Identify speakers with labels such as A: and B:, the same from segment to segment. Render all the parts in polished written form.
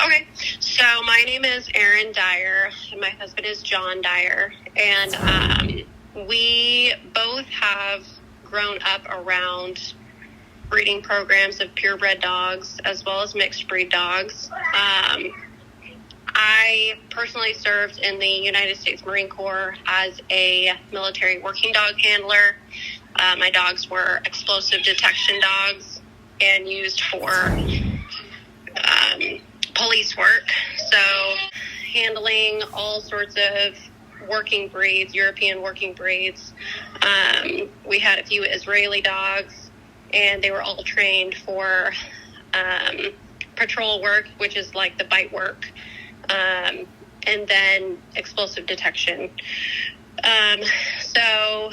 A: Okay, so my name is Erin Dyer, and my husband is John Dyer, and we both have grown up around breeding programs of purebred dogs as well as mixed breed dogs. I personally served in the United States Marine Corps as a military working dog handler. My dogs were explosive detection dogs and used for police work. So handling all sorts of working breeds, European working breeds. We had a few Israeli dogs, and they were all trained for patrol work, which is like the bite work, and then explosive detection. So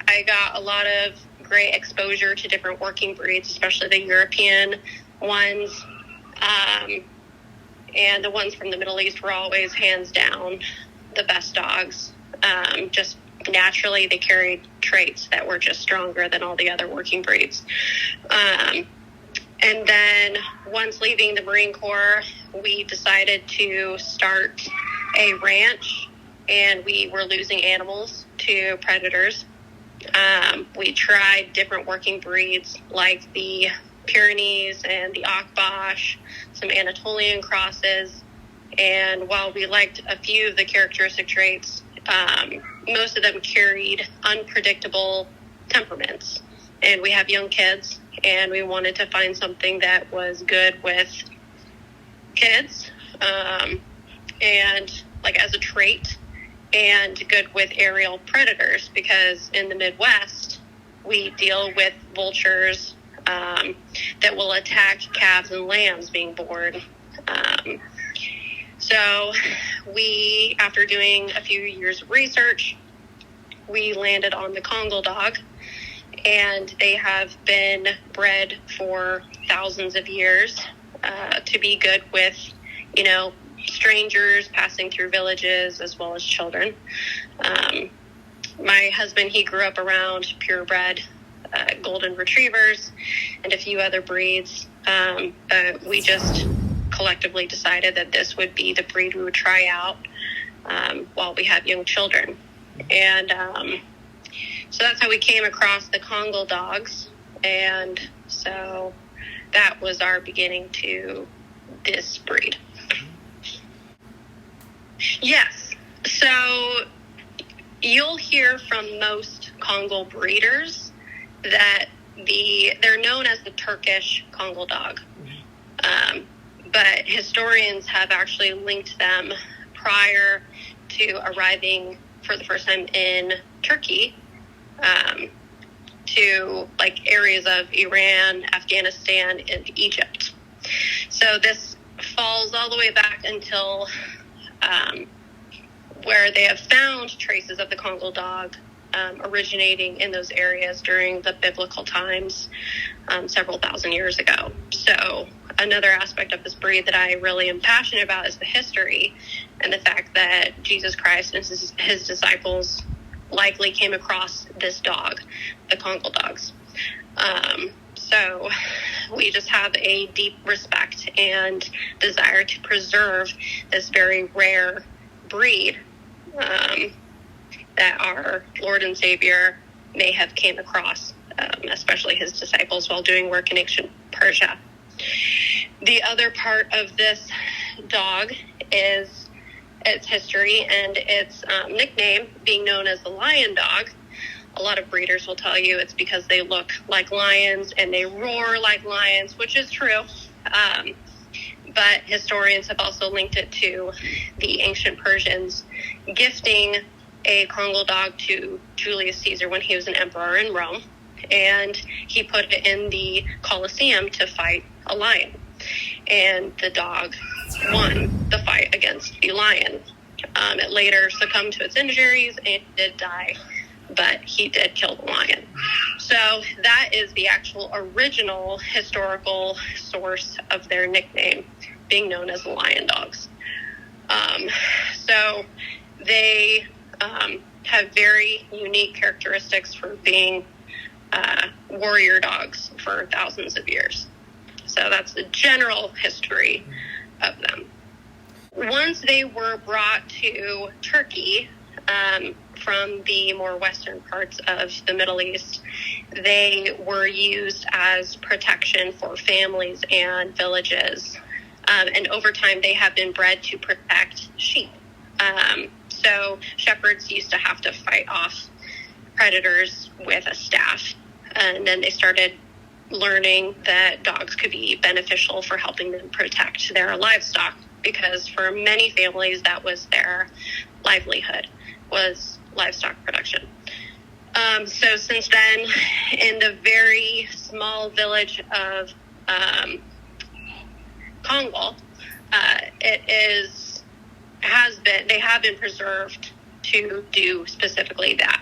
A: I got a lot of great exposure to different working breeds, especially the European ones. And the ones from the Middle East were always hands down the best dogs. Just naturally, they carried traits that were just stronger than all the other working breeds. And then once leaving the Marine Corps, we decided to start a ranch, and we were losing animals to predators. We tried different working breeds like the Pyrenees and the Akbash, some Anatolian crosses, and while we liked a few of the characteristic traits, most of them carried unpredictable temperaments. And we have young kids, and we wanted to find something that was good with kids, and like as a trait, and good with aerial predators, because in the Midwest, we deal with vultures that will attack calves and lambs being born. So we, after doing a few years of research, we landed on the Kangal dog, and they have been bred for thousands of years to be good with, strangers passing through villages as well as children. My husband, he grew up around purebred golden retrievers and a few other breeds. We just collectively decided that this would be the breed we would try out while we had young children. And so that's how we came across the Kangal dogs. And so that was our beginning to this breed. Yes. So you'll hear from most Kangal breeders that they're known as the Turkish Kangal dog. But historians have actually linked them prior to arriving for the first time in Turkey to like areas of Iran, Afghanistan, and Egypt. So this falls all the way back until where they have found traces of the Kangal dog originating in those areas during the biblical times several thousand years ago. So another aspect of this breed that I really am passionate about is the history and the fact that Jesus Christ and his disciples likely came across this dog, the Kangal dogs. So we just have a deep respect and desire to preserve this very rare breed that our Lord and Savior may have came across, especially his disciples while doing work in ancient Persia. The other part of this dog is its history and its nickname being known as the lion dog. A lot of breeders will tell you it's because they look like lions and they roar like lions, which is true. But historians have also linked it to the ancient Persians gifting a Kangal dog to Julius Caesar when he was an emperor in Rome. And he put it in the Colosseum to fight a lion. And the dog won the fight against the lion. It later succumbed to its injuries and did die, but he did kill the lion. So that is the actual original historical source of their nickname, being known as the lion dogs. So they have very unique characteristics for being warrior dogs for thousands of years. So that's the general history of them. once they were brought to Turkey from the more western parts of the Middle East, they were used as protection for families and villages. And over time, they have been bred to protect sheep. So shepherds used to have to fight off predators with a staff. And then they started learning that dogs could be beneficial for helping them protect their livestock, because for many families, that was their livelihood, was livestock production. So since then, in the very small village of Kangal, they have been preserved to do specifically that.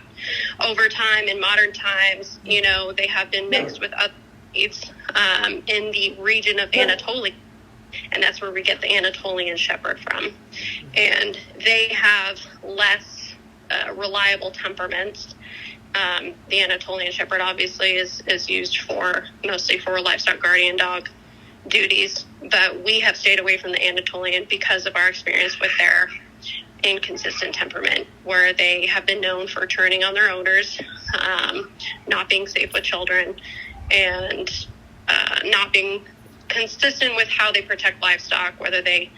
A: Over time, in modern times, they have been mixed with other breeds in the region of Anatolia, and that's where we get the Anatolian Shepherd from. And they have less reliable temperaments. The Anatolian Shepherd obviously is used mostly for livestock guardian dog duties, but we have stayed away from the Anatolian because of our experience with their inconsistent temperament, where they have been known for turning on their owners, not being safe with children, and not being consistent with how they protect livestock, whether they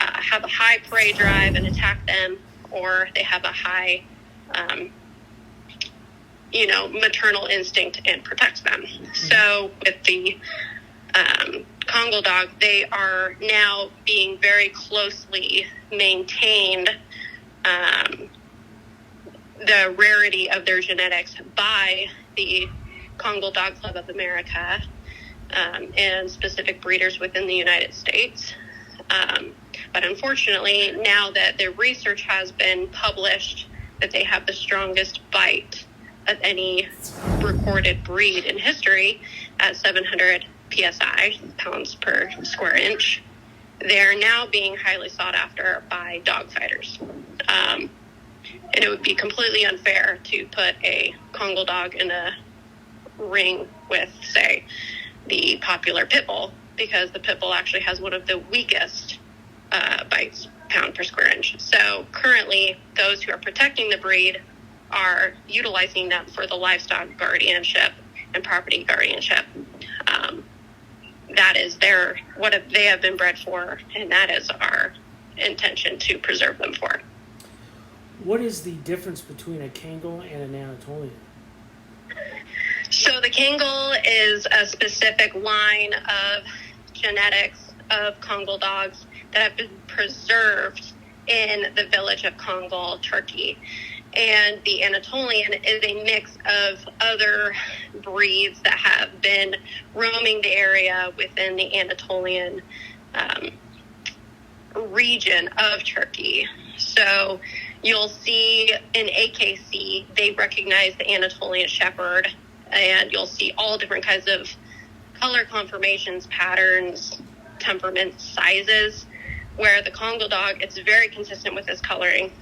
A: have a high prey drive and attack them, or they have a high maternal instinct and protects them. So with the Kangal dog, they are now being very closely maintained, the rarity of their genetics by the Kangal Dog Club of America and specific breeders within the United States. But unfortunately, now that the research has been published that they have the strongest bite of any recorded breed in history at 700 PSI, pounds per square inch, they're now being highly sought after by dog fighters. And it would be completely unfair to put a Kangal dog in a ring with, say, the popular pit bull, because the pit bull actually has one of the weakest bites pound per square inch. So currently, those who are protecting the breed are utilizing them for the livestock guardianship and property guardianship. That is what they have been bred for, and that is our intention to preserve them for.
B: What is the difference between a Kangal and an Anatolian?
A: So the Kangal is a specific line of genetics of Kangal dogs that have been preserved in the village of Kangal, Turkey. And the Anatolian is a mix of other breeds that have been roaming the area within the Anatolian region of Turkey. So you'll see in AKC, they recognize the Anatolian Shepherd, and you'll see all different kinds of color conformations, patterns, temperaments, sizes, where the Kangal dog, it's very consistent with its coloring.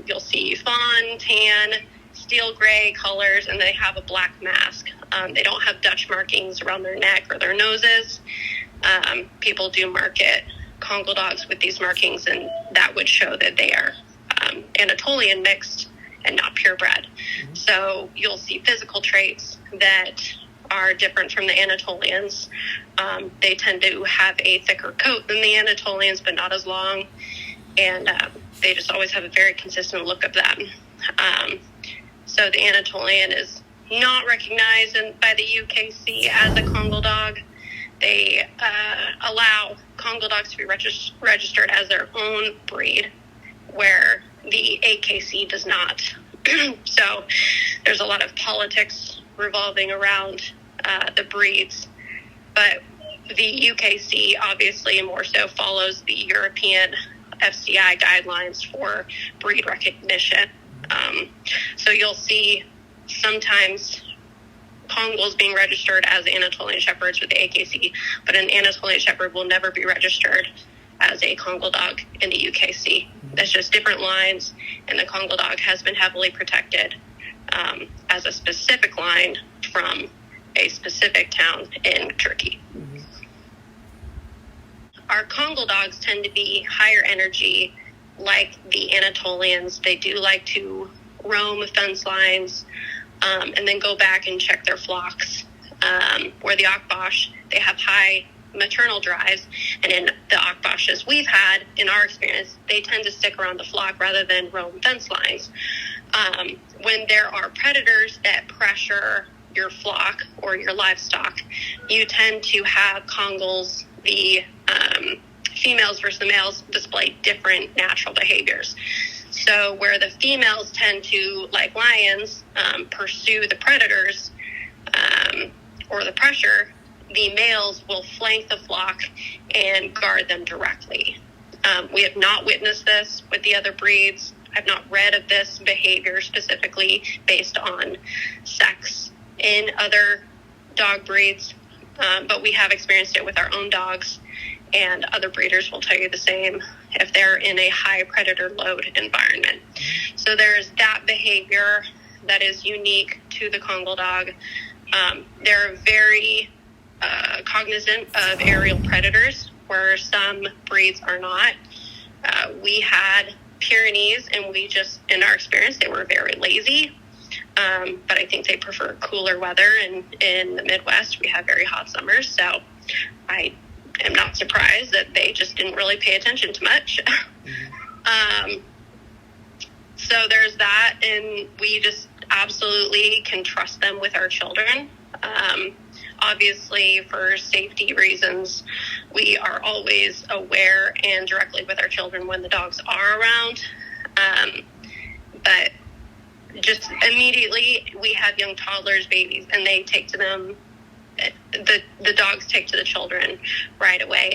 A: You'll see fawn, tan, steel gray colors, and they have a black mask. They don't have Dutch markings around their neck or their noses. People do market Kangal dogs with these markings, and that would show that they are Anatolian mixed and not purebred. Mm-hmm. So you'll see physical traits that are different from the Anatolians. They tend to have a thicker coat than the Anatolians, but not as long. And they just always have a very consistent look of them. So the Anatolian is not recognized by the UKC as a Kangal dog. They allow Kangal dogs to be registered as their own breed, where the AKC does not. So there's a lot of politics revolving around the breeds. But the UKC obviously more so follows the European FCI guidelines for breed recognition. So you'll see sometimes Kangals being registered as Anatolian Shepherds with the AKC, but an Anatolian Shepherd will never be registered as a Kangal dog in the UKC. That's just different lines, and the Kangal dog has been heavily protected as a specific line from a specific town in Turkey. our Kangal dogs tend to be higher energy, like the Anatolians. They do like to roam fence lines and then go back and check their flocks. Where the Akbash, they have high maternal drives, and in the Akbashes we've had, in our experience, they tend to stick around the flock rather than roam fence lines. When there are predators that pressure your flock or your livestock, you tend to have Kangals, the females versus the males, display different natural behaviors. So where the females tend to, like lions, pursue the predators or the pressure, the males will flank the flock and guard them directly. We have not witnessed this with the other breeds. I've not read of this behavior specifically based on sex in other dog breeds, but we have experienced it with our own dogs, and other breeders will tell you the same if they're in a high predator load environment. So there's that behavior that is unique to the Kangal dog. They're very cognizant of aerial predators, where some breeds are not. We had Pyrenees, and we just, in our experience, they were very lazy. But I think they prefer cooler weather, and in the Midwest, we have very hot summers. So I am not surprised that they just didn't really pay attention to much. So there's that, and we just absolutely can trust them with our children. Obviously, for safety reasons, we are always aware and directly with our children when the dogs are around. But just immediately, we have young toddlers, babies, and they take to them. The dogs take to the children right away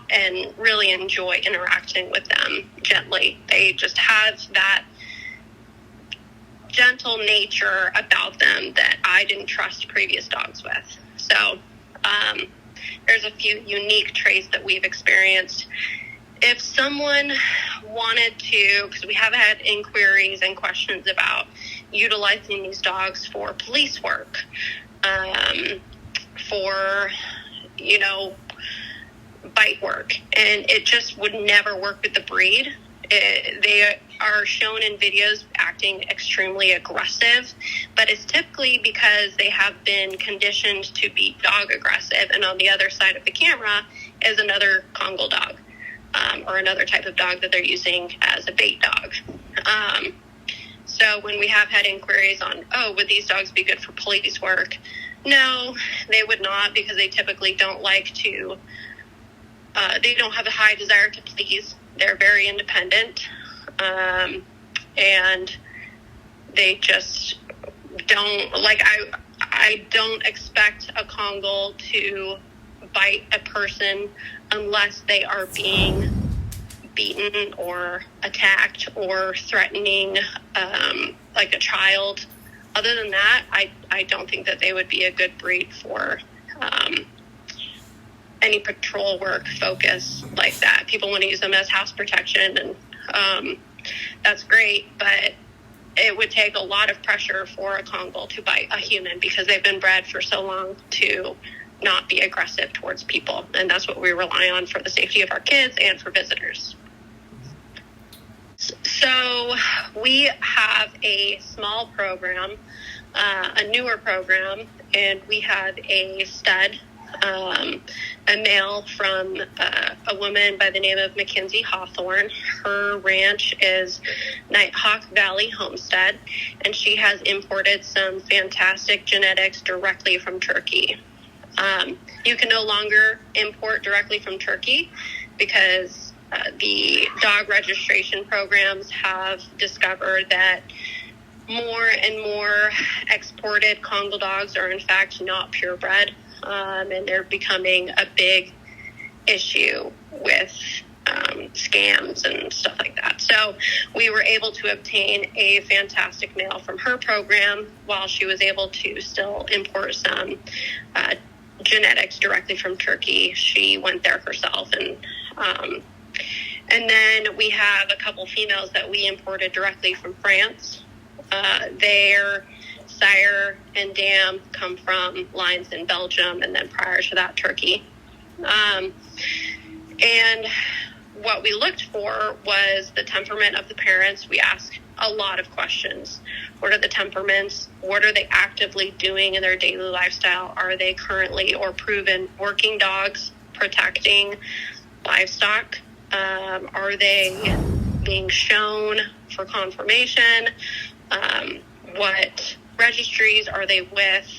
A: and really enjoy interacting with them gently. They just have that gentle nature about them that I didn't trust previous dogs with. So there's a few unique traits that we've experienced. If someone wanted to, because we have had inquiries and questions about utilizing these dogs for police work, for, bite work, and it just would never work with the breed. They are shown in videos acting extremely aggressive, but it's typically because they have been conditioned to be dog aggressive, and on the other side of the camera is another Kangal dog, or another type of dog that they're using as a bait dog. So when we have had inquiries on, would these dogs be good for police work? No, they would not, because they typically don't like to, they don't have a high desire to please. They're very independent, and they just don't, I don't expect a Kangal to bite a person unless they are being beaten or attacked or threatening, like a child. Other than that, I don't think that they would be a good breed for any patrol work focus like that. People want to use them as house protection, and that's great, but it would take a lot of pressure for a Kangal to bite a human, because they've been bred for so long to not be aggressive towards people, and that's what we rely on for the safety of our kids and for visitors. So we have a small program, a newer program, and we have a stud, a male from a woman by the name of Mackenzie Hawthorne. Her ranch is Nighthawk Valley Homestead, and she has imported some fantastic genetics directly from Turkey. You can no longer import directly from Turkey because the dog registration programs have discovered that more and more exported Kangal dogs are in fact not purebred, and they're becoming a big issue with scams and stuff like that. So we were able to obtain a fantastic male from her program while she was able to still import some genetics directly from Turkey. She went there herself, and then we have a couple females that we imported directly from France. Their sire and dam come from lines in Belgium, and then prior to that, Turkey. And what we looked for was the temperament of the parents. We asked a lot of questions. What are the temperaments? What are they actively doing in their daily lifestyle? Are they currently or proven working dogs, protecting livestock? Are they being shown for confirmation? What registries are they with?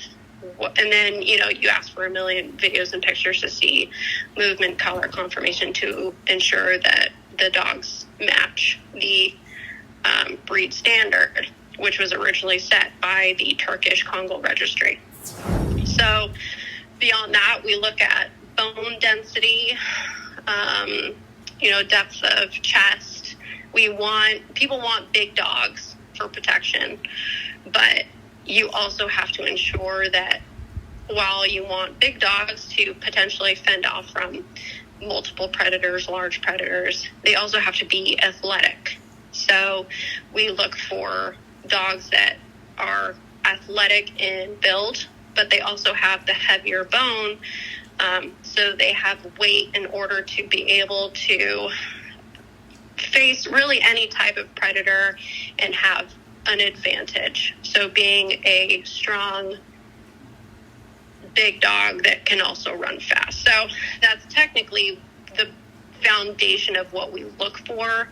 A: And then, you ask for a million videos and pictures to see movement, color, confirmation to ensure that the dogs match the breed standard, which was originally set by the Turkish Kangal registry. So beyond that, we look at bone density, depth of chest. People want big dogs for protection, but you also have to ensure that while you want big dogs to potentially fend off from multiple predators, large predators, they also have to be athletic. So we look for dogs that are athletic in build, but they also have the heavier bone, so they have weight in order to be able to face really any type of predator and have an advantage. So being a strong, big dog that can also run fast. So that's technically the foundation of what we look for.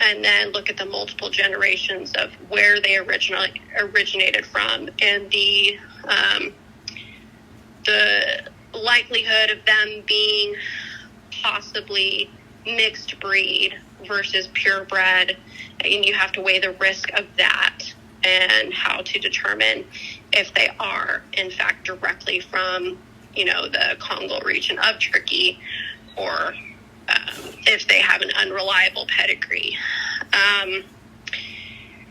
A: And then look at the multiple generations of where they originated from, and the likelihood of them being possibly mixed breed versus purebred. And you have to weigh the risk of that and how to determine if they are, in fact, directly from, the Kangal region of Turkey, or if they have an unreliable pedigree.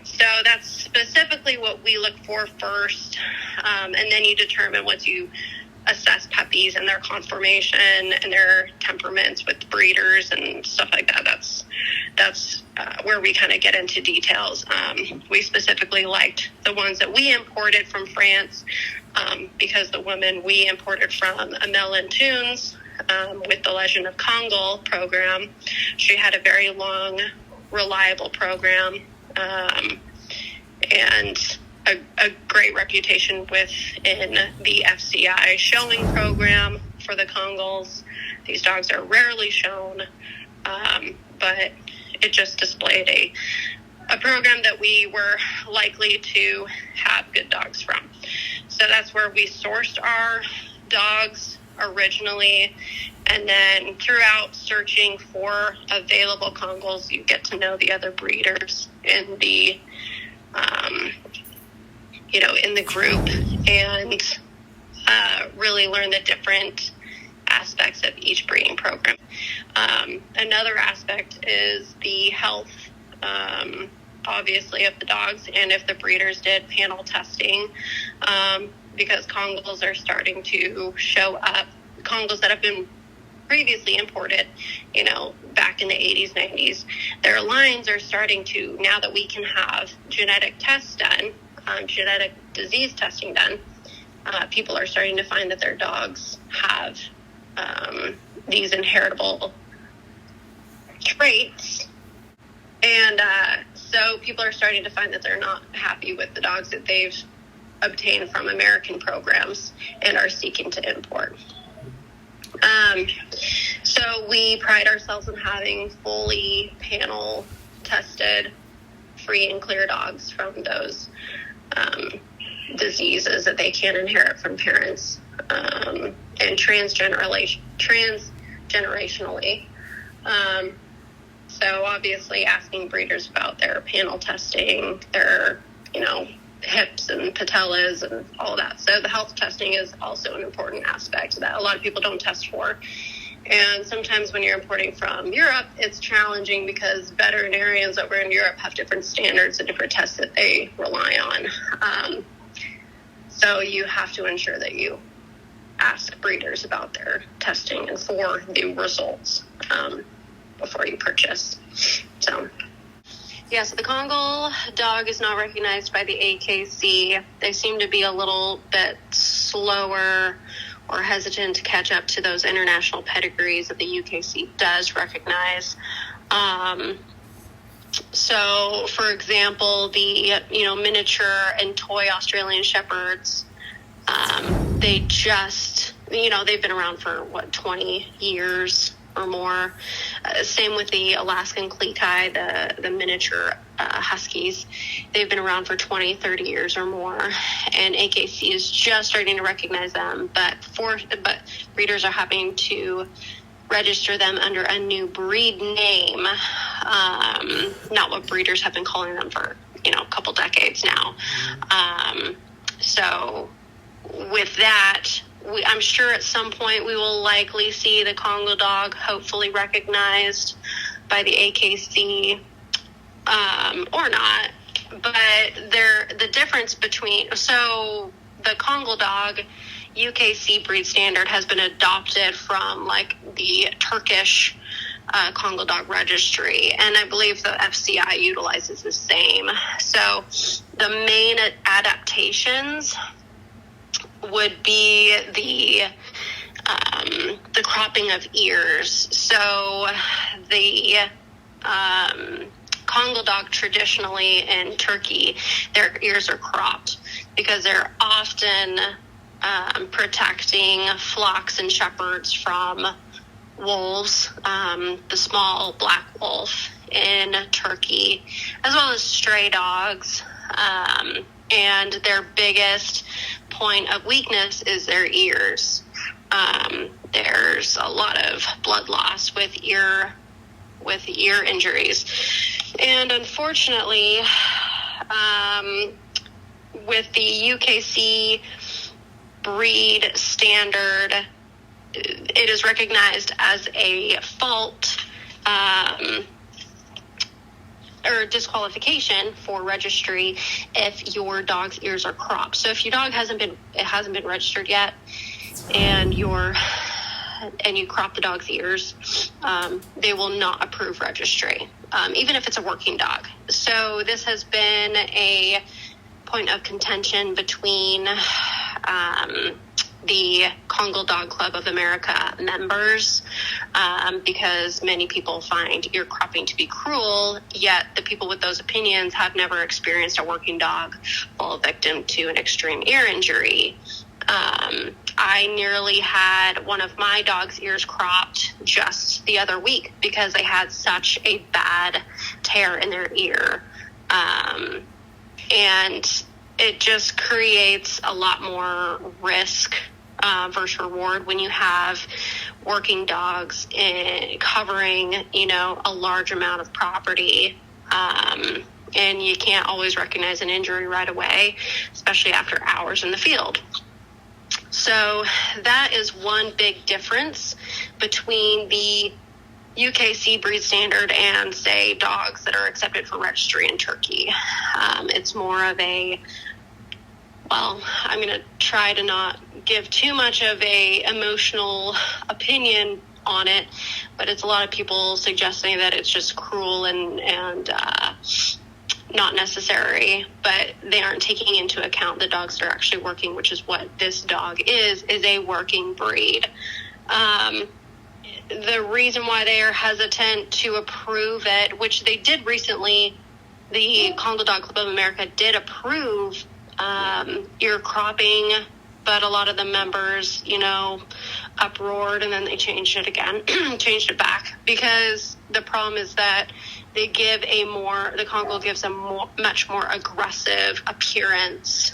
A: So that's specifically what we look for first. And then you determine, once you assess puppies and their conformation and their temperaments with breeders and stuff like that, that's where we kind of get into details. We specifically liked the ones that we imported from France, because the woman we imported from Anatolian with the Legend of Kangal program, she had a very long, reliable program, and a great reputation within the FCI showing program for the Kangals. These dogs are rarely shown, but it just displayed a program that we were likely to have good dogs from. So that's where we sourced our dogs originally, and then throughout searching for available Kangals, you get to know the other breeders in the in the group, and really learn the different aspects of each breeding program. Another aspect is the health, obviously, of the dogs, and if the breeders did panel testing, because Kangals are starting to show up. Kangals that have been previously imported, back in the 80s, 90s, their lines are starting to, now that we can have genetic tests done, genetic disease testing done, people are starting to find that their dogs have these inheritable traits. And so people are starting to find that they're not happy with the dogs that they've obtained from American programs and are seeking to import. So we pride ourselves in having fully panel tested, free and clear dogs from those diseases that they can inherit from parents, and transgenerationally. So obviously asking breeders about their panel testing, their, hips and patellas and all that. So the health testing is also an important aspect that a lot of people don't test for. And sometimes when you're importing from Europe, it's challenging because veterinarians over in Europe have different standards and different tests that they rely on. So you have to ensure that you ask breeders about their testing and for the results before you purchase. So the Kangal dog is not recognized by the AKC. They seem to be a little bit slower or hesitant to catch up to those international pedigrees that the UKC does recognize. So, for example, the miniature and toy Australian Shepherds, they just they've been around for 20 years or more. Same with the Alaskan Kletai, the miniature Huskies. They've been around for 20, 30 years or more, and AKC is just starting to recognize them. But breeders are having to register them under a new breed name, not what breeders have been calling them for a couple decades now. So with that, I'm sure at some point we will likely see the Congo dog hopefully recognized by the AKC, or not. But the difference between, so the Congo dog UKC breed standard has been adopted from the Turkish Congo dog registry, and I believe the FCI utilizes the same. So the main adaptations would be the cropping of ears. So the Congo dog traditionally in Turkey, their ears are cropped because they're often protecting flocks and shepherds from wolves, the small black wolf in Turkey, as well as stray dogs. And their biggest point of weakness is their ears. There's a lot of blood loss with ear injuries. And unfortunately, with the UKC breed standard, it is recognized as a fault or disqualification for registry if your dog's ears are cropped. So if your dog hasn't been registered yet, and you crop the dog's ears, they will not approve registry, even if it's a working dog. So this has been a point of contention between the Kangal Dog Club of America members, because many people find ear cropping to be cruel, yet the people with those opinions have never experienced a working dog fall victim to an extreme ear injury. I nearly had one of my dog's ears cropped just the other week because they had such a bad tear in their ear. And it just creates a lot more risk versus reward when you have working dogs covering, a large amount of property. And you can't always recognize an injury right away, especially after hours in the field. So that is one big difference between the UKC breed standard and, say, dogs that are accepted for registry in Turkey. It's more of I'm going to try to not give too much of a emotional opinion on it, but it's a lot of people suggesting that it's just cruel and not necessary, but they aren't taking into account the dogs that are actually working, which is what this dog is a working breed. The reason why they are hesitant to approve it, which they did recently, the Congo Dog Club of America did approve ear cropping, but a lot of the members, uproared, and then they changed it again, changed it back, because the problem is that the Congo gives a much more aggressive appearance,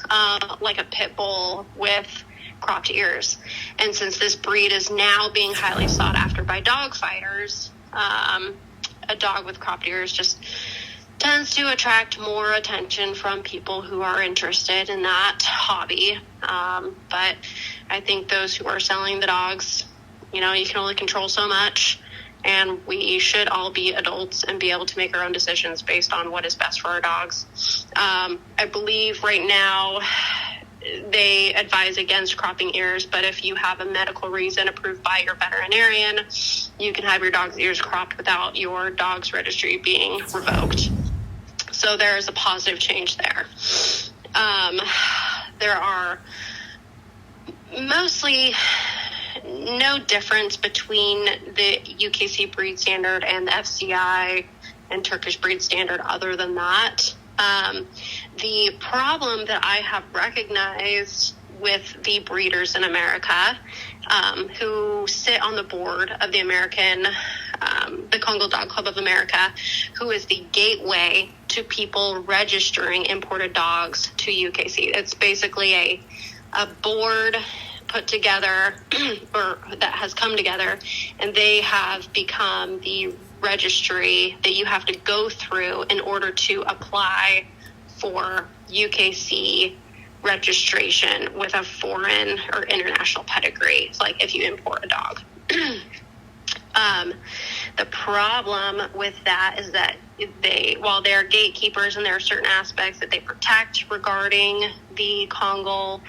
A: like a pit bull with cropped ears. And since this breed is now being highly sought after by dog fighters, a dog with cropped ears just tends to attract more attention from people who are interested in that hobby. But I think those who are selling the dogs, you can only control so much, and we should all be adults and be able to make our own decisions based on what is best for our dogs. I believe right now they advise against cropping ears, but if you have a medical reason approved by your veterinarian, you can have your dog's ears cropped without your dog's registry being revoked. So there is a positive change there. There are mostly no difference between the UKC breed standard and the FCI and Turkish breed standard other than that. The problem that I have recognized with the breeders in America who sit on the board of the the Kangal Dog Club of America, who is the gateway to people registering imported dogs to UKC. It's basically a board put together or that has come together, and they have become the registry that you have to go through in order to apply for UKC registration with a foreign or international pedigree. It's like if you import a dog. The problem with that is that while they're gatekeepers and there are certain aspects that they protect regarding the Kangal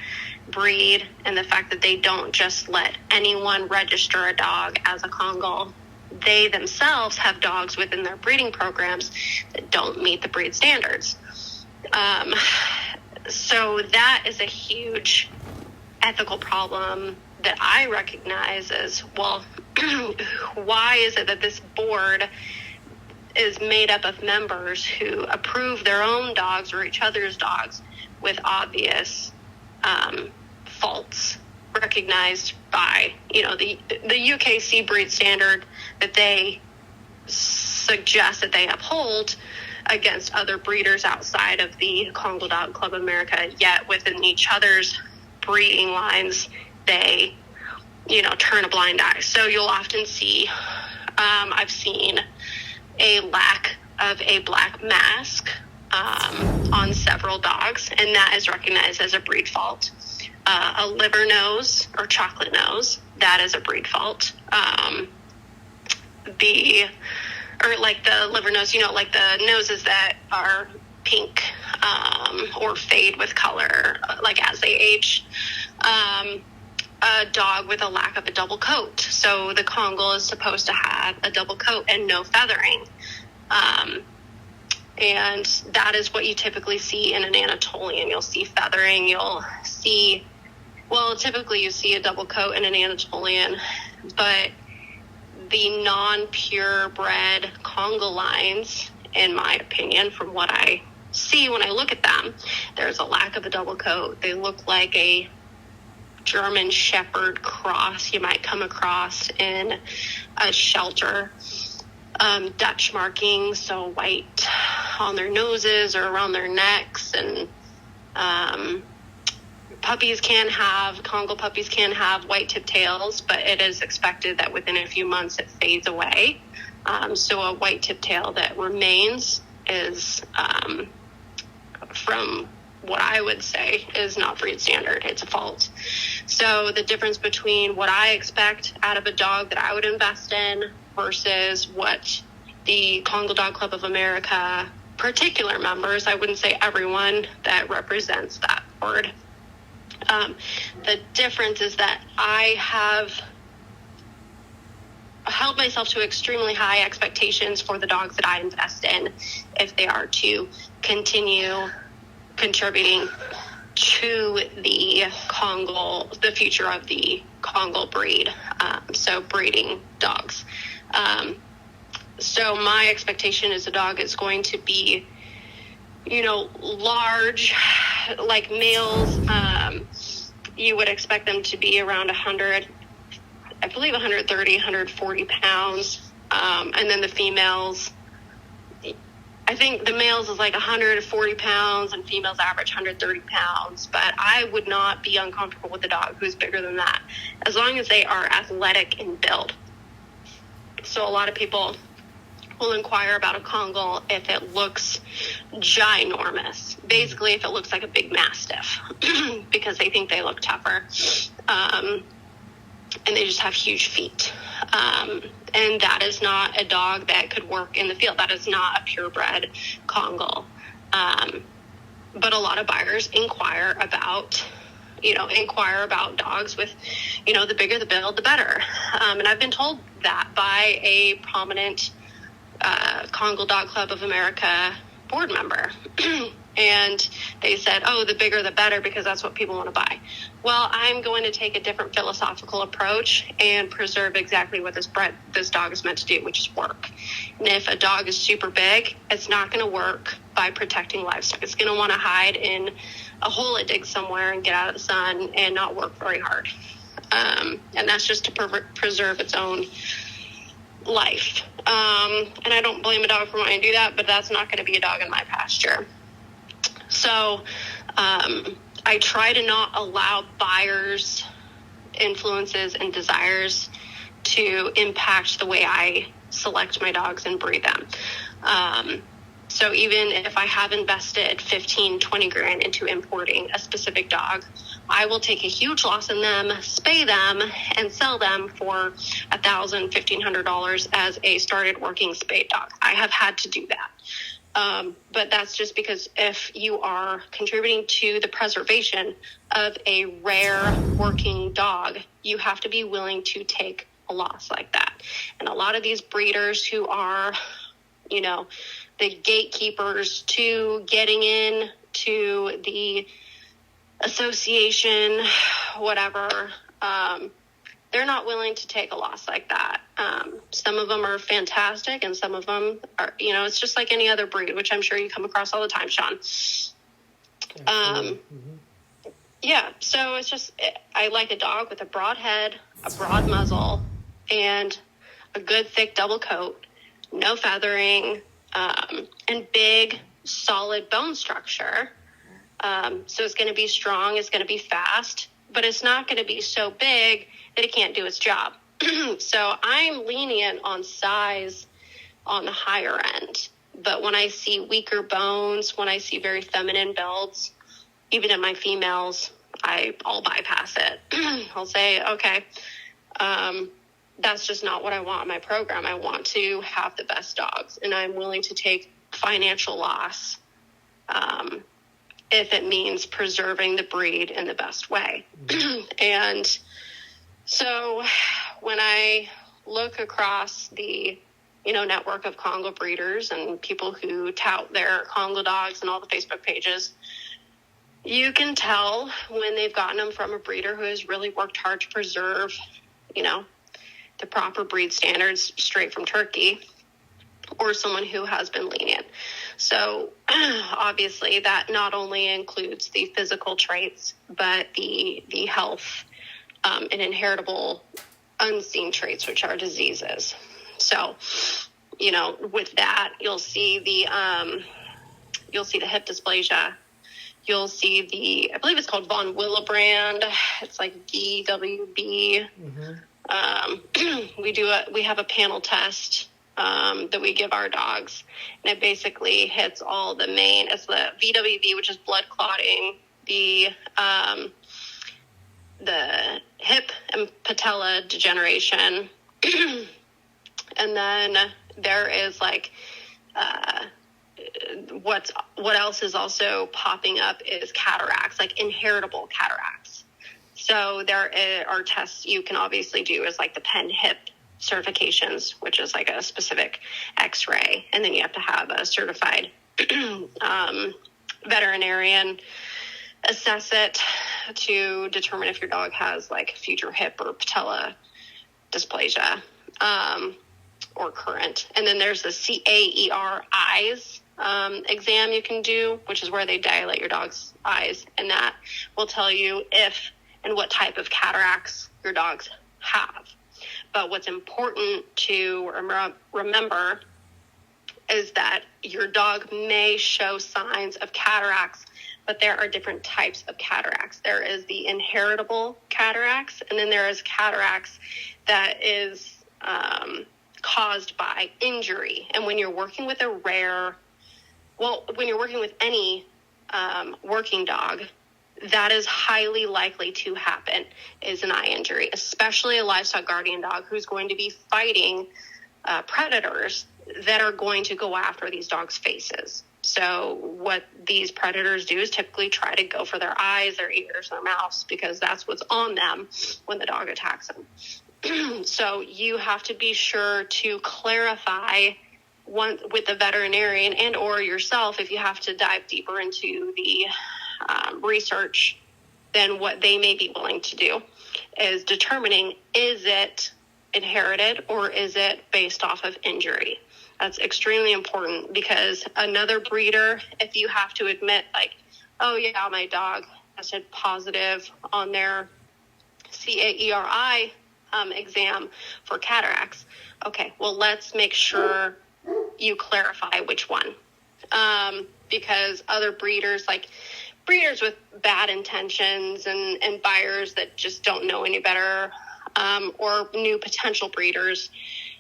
A: breed and the fact that they don't just let anyone register a dog as a Kangal, they themselves have dogs within their breeding programs that don't meet the breed standards. So that is a huge ethical problem that I recognize as, well, why is it that this board is made up of members who approve their own dogs or each other's dogs with obvious faults recognized by, the UKC breed standard that they suggest that they uphold against other breeders outside of the Kangal Dog Club of America, yet within each other's breeding lines, they, turn a blind eye. So you'll often see, I've seen a lack of a black mask on several dogs, and that is recognized as a breed fault. A liver nose or chocolate nose, that is a breed fault. Like the liver nose, like the noses that are pink or fade with color, like as they age. A dog with a lack of a double coat. So the Kangal is supposed to have a double coat and no feathering. And that is what you typically see in an Anatolian. You'll see feathering. You'll see, typically you see a double coat in an Anatolian, but the non-purebred Kangal lines, in my opinion, from what I see when I look at them, there's a lack of a double coat. They look like a German Shepherd cross you might come across in a shelter. Dutch markings, so white on their noses or around their necks, and Kangal puppies can have white tip tails, but it is expected that within a few months it fades away. So a white tip tail that remains is, from what I would say, is not breed standard. It's a fault. So the difference between what I expect out of a dog that I would invest in versus what the Kangal Dog Club of America particular members, I wouldn't say everyone that represents that board. The difference is that I have held myself to extremely high expectations for the dogs that I invest in if they are to continue contributing to the future of the Kangal breed, so breeding dogs. So my expectation is the dog is going to be, large, like males. You would expect them to be around 130, 140 pounds. And then the females, I think the males is like 140 pounds and females average 130 pounds. But I would not be uncomfortable with a dog who's bigger than that, as long as they are athletic in build. So a lot of people will inquire about a Kangal if it looks ginormous. Basically, if it looks like a big Mastiff, because they think they look tougher. And they just have huge feet. And that is not a dog that could work in the field. That is not a purebred Kangal. But a lot of buyers inquire about dogs with, the bigger the build, the better. And I've been told that by a prominent Kangal Dog Club of America board member. And they said, oh, the bigger the better because that's what people want to buy. Well, I'm going to take a different philosophical approach and preserve exactly what this dog is meant to do, which is work. And if a dog is super big, it's not going to work by protecting livestock. It's going to want to hide in a hole it digs somewhere and get out of the sun and not work very hard. And that's just to preserve its own life. And I don't blame a dog for wanting to do that, but that's not going to be a dog in my pasture. So I try to not allow buyers' influences and desires to impact the way I select my dogs and breed them. So even if I have invested 15, 20 grand into importing a specific dog, I will take a huge loss in them, spay them, and sell them for $1,000, $1,500 as a started working spayed dog. I have had to do that. But that's just because if you are contributing to the preservation of a rare working dog, you have to be willing to take a loss like that. And a lot of these breeders who are, the gatekeepers to getting in to the association, whatever, they're not willing to take a loss like that. Some of them are fantastic, and some of them are, it's just like any other breed, which I'm sure you come across all the time, Sean. Yeah, so it's just, I like a dog with a broad head, a broad muzzle, and a good thick double coat, no feathering, and big, solid bone structure. So it's going to be strong, it's going to be fast, but it's not going to be so big that it can't do its job. So I'm lenient on size on the higher end. But when I see weaker bones, when I see very feminine builds, even in my females, I'll bypass it. I'll say, okay, that's just not what I want in my program. I want to have the best dogs, and I'm willing to take financial loss if it means preserving the breed in the best way. And so when I look across the, network of Congo breeders and people who tout their Congo dogs and all the Facebook pages, you can tell when they've gotten them from a breeder who has really worked hard to preserve, the proper breed standards straight from Turkey, or someone who has been lenient. So obviously that not only includes the physical traits, but the health and inheritable unseen traits, which are diseases. So, with that, you'll see the hip dysplasia. You'll see I believe it's called von Willebrand. It's like DWB. We have a panel test that we give our dogs, and it basically hits all the main. It's the VWB, which is blood clotting, the hip and patella degeneration, and then there is what else is also popping up is cataracts, like inheritable cataracts. So there are tests you can obviously do is like the pen hip certifications, which is like a specific x-ray, and then you have to have a certified veterinarian assess it to determine if your dog has like future hip or patella dysplasia or current. And then there's the CAER eyes exam you can do, which is where they dilate your dog's eyes, and that will tell you if and what type of cataracts your dogs have. But what's important to remember is that your dog may show signs of cataracts, but there are different types of cataracts. There is the inheritable cataracts, and then there is cataracts that is caused by injury. And when you're working with when you're working with any working dog, that is highly likely to happen, is an eye injury, especially a livestock guardian dog who's going to be fighting predators that are going to go after these dogs' faces. So what these predators do is typically try to go for their eyes, their ears, their mouths, because that's what's on them when the dog attacks them. So you have to be sure to clarify one with the veterinarian and or yourself, if you have to dive deeper into the research than what they may be willing to do, is determining, is it inherited or is it based off of injury? That's extremely important, because another breeder, if you have to admit, like, oh yeah, my dog tested positive on their CAERI exam for cataracts. Okay, well, let's make sure you clarify which one. Because other breeders, like breeders with bad intentions and buyers that just don't know any better, or new potential breeders,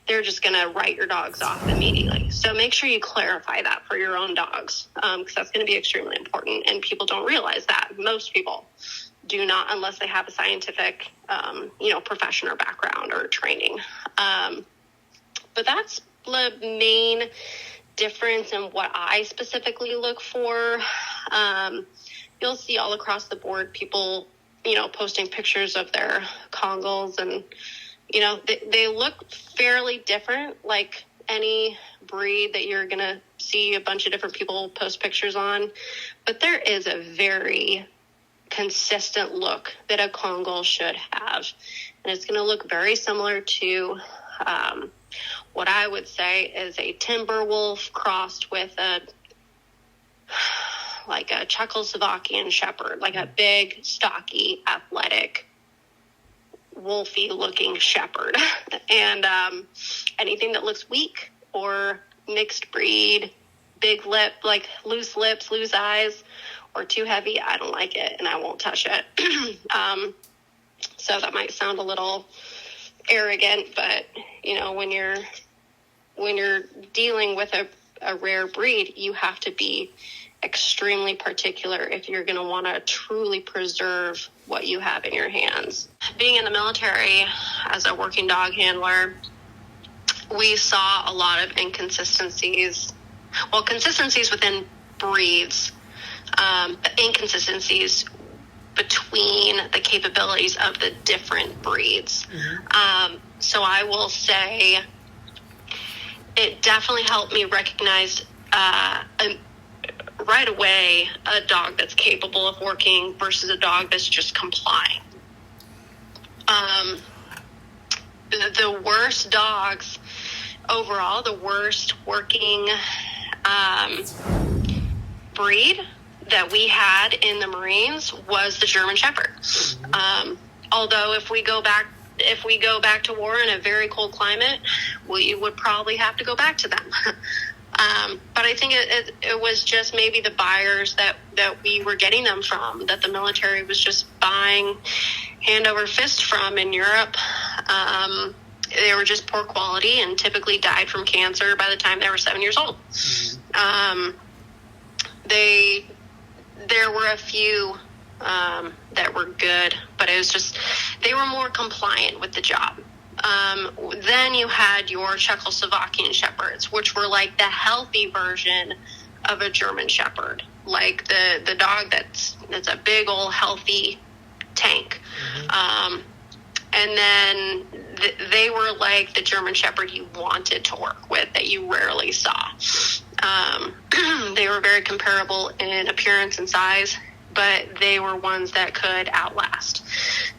A: they're just going to write your dogs off immediately. So make sure you clarify that for your own dogs, because that's going to be extremely important. And people don't realize that. Most people do not, unless they have a scientific, profession or background or training. But that's the main difference in what I specifically look for. You'll see all across the board people, posting pictures of their Kangals, and, they look fairly different, like any breed that you're going to see a bunch of different people post pictures on. But there is a very consistent look that a Kangal should have. And it's going to look very similar to what I would say is a timber wolf crossed with a Czechoslovakian shepherd, like a big, stocky, athletic, wolfy looking shepherd. And anything that looks weak or mixed breed, big lip, like loose lips, loose eyes, or too heavy, I don't like it, and I won't touch it. So that might sound a little arrogant, but when you're dealing with a rare breed, you have to be extremely particular if you're going to want to truly preserve what you have in your hands. Being in the military as a working dog handler, we saw a lot of inconsistencies. Well, consistencies within breeds, but inconsistencies between the capabilities of the different breeds. Mm-hmm. So I will say it definitely helped me recognize right away a dog that's capable of working versus a dog that's just complying. The worst dogs overall, the worst working breed that we had in the Marines was the German Shepherd. Although if we go back to war in a very cold climate, we would probably have to go back to them. But I think it was just maybe the buyers that we were getting them from, that the military was just buying hand over fist from in Europe. They were just poor quality and typically died from cancer by the time they were 7 years old. There were a few that were good, but it was just, they were more compliant with the job. Then you had your Czechoslovakian Shepherds, which were like the healthy version of a German Shepherd, like the dog that's a big old healthy tank. Mm-hmm. And then they were like the German Shepherd you wanted to work with, that you rarely saw. They were very comparable in appearance and size, but they were ones that could outlast.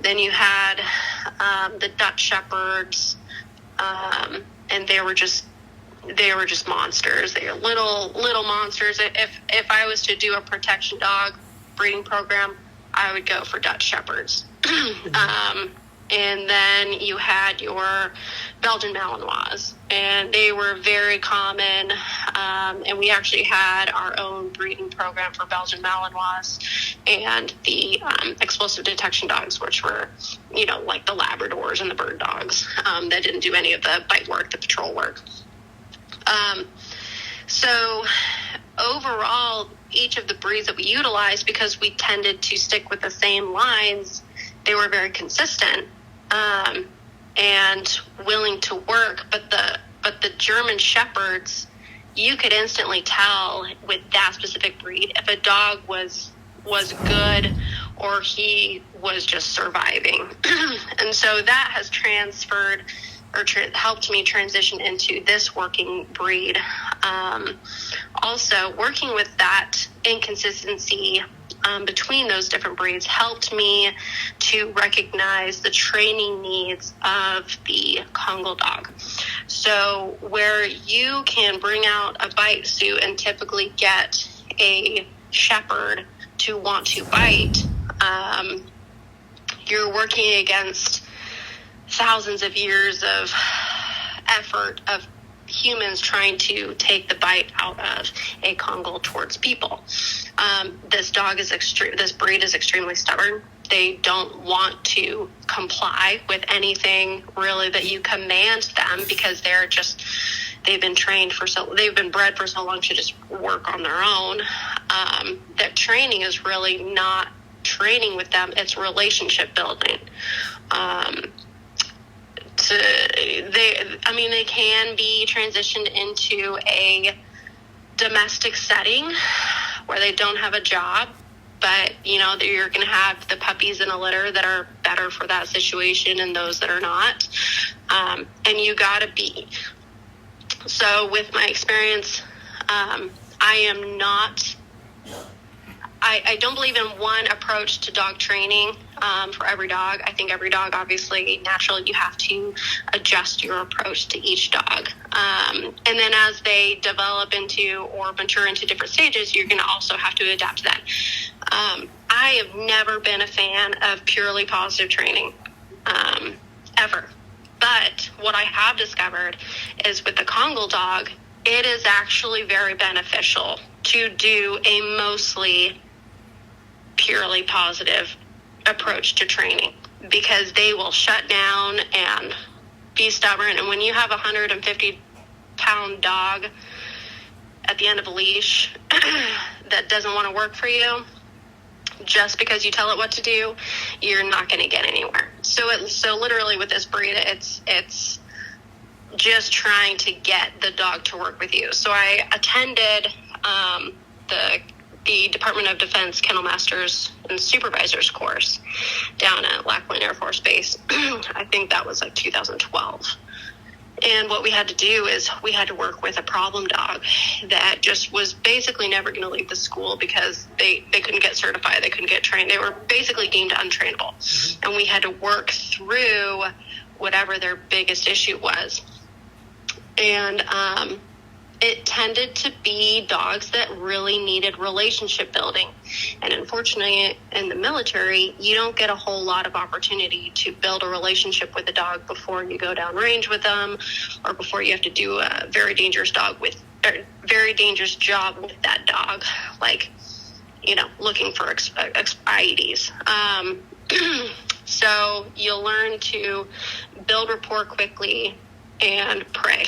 A: Then you had the Dutch Shepherds, and they were just monsters. They were little monsters. If I was to do a protection dog breeding program, I would go for Dutch Shepherds. And then you had your Belgian Malinois, and they were very common. And we actually had our own breeding program for Belgian Malinois and the explosive detection dogs, which were, like the Labradors and the bird dogs, that didn't do any of the bite work, the patrol work. So overall, each of the breeds that we utilized, because we tended to stick with the same lines, they were very consistent and willing to work. But the German Shepherds, you could instantly tell with that specific breed if a dog was good or he was just surviving. And so that has transferred helped me transition into this working breed. Also, working with that inconsistency between those different breeds helped me to recognize the training needs of the Kangal dog. So where you can bring out a bite suit and typically get a shepherd to want to bite, you're working against thousands of years of effort of humans trying to take the bite out of a Kangal towards people. This breed is extremely stubborn. They don't want to comply with anything really that you command them, because they've been bred for so long to just work on their own. That training is really not training with them, it's relationship building. They can be transitioned into a domestic setting where they don't have a job, but you're going to have the puppies in a litter that are better for that situation and those that are not. And you got to be. So with my experience, I don't believe in one approach to dog training for every dog. I think every dog, obviously, naturally, you have to adjust your approach to each dog. And then as they develop into or mature into different stages, you're going to also have to adapt to that. I have never been a fan of purely positive training, ever. But what I have discovered is with the Kangal dog, it is actually very beneficial to do a mostly purely positive approach to training, because they will shut down and be stubborn. And when you have a 150-pound dog at the end of a leash that doesn't want to work for you, just because you tell it what to do, you're not going to get anywhere. So literally with this breed, it's just trying to get the dog to work with you. So I attended the Department of Defense Kennel Masters and Supervisors course down at Lackland Air Force Base. I think that was like 2012. And what we had to do is we had to work with a problem dog that just was basically never going to leave the school because they couldn't get certified. They couldn't get trained. They were basically deemed untrainable. Mm-hmm. And we had to work through whatever their biggest issue was. And it tended to be dogs that really needed relationship building. And unfortunately, in the military, you don't get a whole lot of opportunity to build a relationship with a dog before you go down range with them, or before you have to do a very dangerous job with that dog, like, looking for IEDs. So you'll learn to build rapport quickly and pray.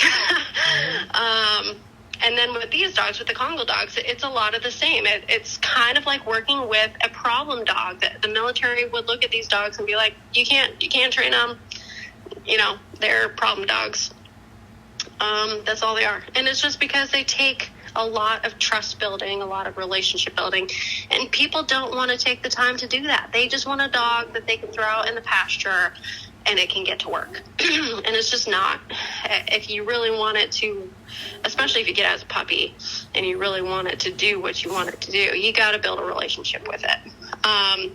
A: And then with these dogs, with the Kangal dogs, it's a lot of the same. It's kind of like working with a problem dog. The military would look at these dogs and be like, you can't train them. They're problem dogs. That's all they are. And it's just because they take a lot of trust building, a lot of relationship building, and people don't want to take the time to do that. They just want a dog that they can throw out in the pasture and it can get to work. And it's just not. If you really want it to, especially if you get it as a puppy and you really want it to do what you want it to do, you got to build a relationship with it.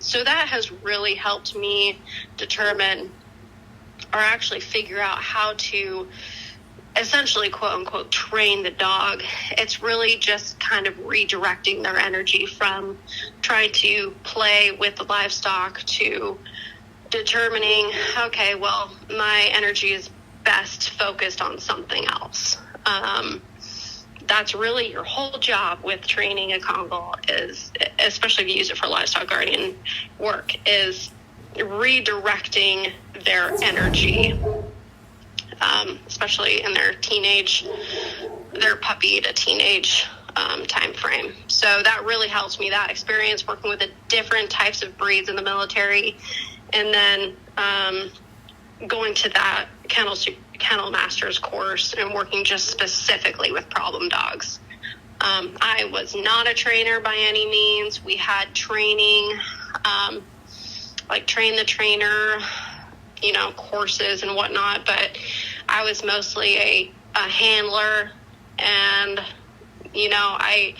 A: So that has really helped me determine, or actually figure out, how to essentially, quote unquote, train the dog. It's really just kind of redirecting their energy from trying to play with the livestock to determining, okay, well, my energy is best focused on something else. That's really your whole job with training a Kangal, is, especially if you use it for livestock guardian work, is redirecting their energy, especially in their puppy to teenage time frame. So that really helps me, that experience working with the different types of breeds in the military. And then going to that kennel master's course and working just specifically with problem dogs. I was not a trainer by any means. We had training, like train the trainer, courses and whatnot, but I was mostly a handler, and I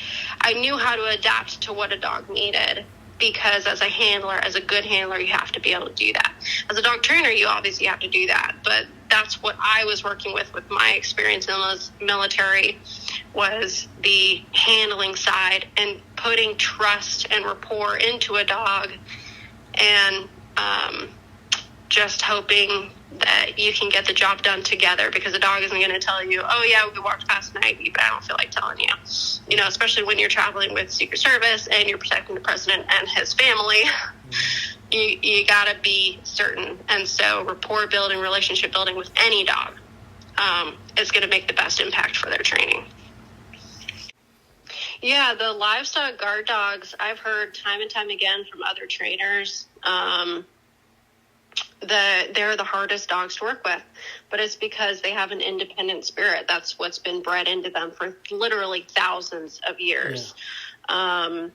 A: knew how to adapt to what a dog needed, because as a handler, as a good handler, you have to be able to do that. As a dog trainer, you obviously have to do that, but that's what I was working with my experience in the military, was the handling side and putting trust and rapport into a dog, and just hoping that you can get the job done together, because a dog isn't going to tell you, oh yeah, we walked past an IV, but I don't feel like telling you. Especially when you're traveling with Secret Service and you're protecting the president and his family, you got to be certain. And so rapport building, relationship building with any dog is going to make the best impact for their training. Yeah, the livestock guard dogs, I've heard time and time again from other trainers, they're the hardest dogs to work with, but it's because they have an independent spirit. That's what's been bred into them for literally thousands of years. Yeah.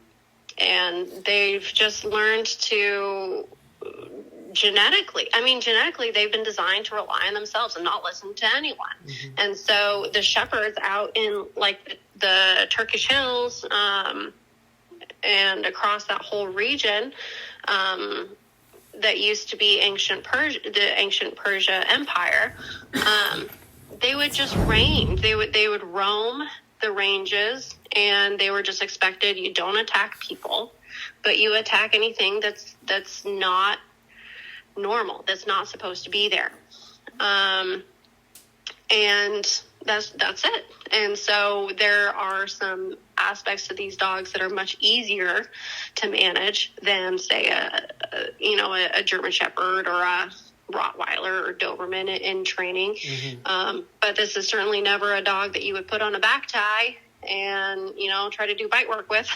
A: And they've just learned to genetically, they've been designed to rely on themselves and not listen to anyone. Mm-hmm. And so the shepherds out in like the Turkish hills, and across that whole region, that used to be the ancient Persia Empire, they would just range. They would roam the ranges, and they were just expected. You don't attack people, but you attack anything that's not normal, that's not supposed to be there. And that's it. And so there are some aspects to these dogs that are much easier to manage than, say, a German Shepherd or a Rottweiler or Doberman in training. Mm-hmm. But this is certainly never a dog that you would put on a back tie and, try to do bite work with.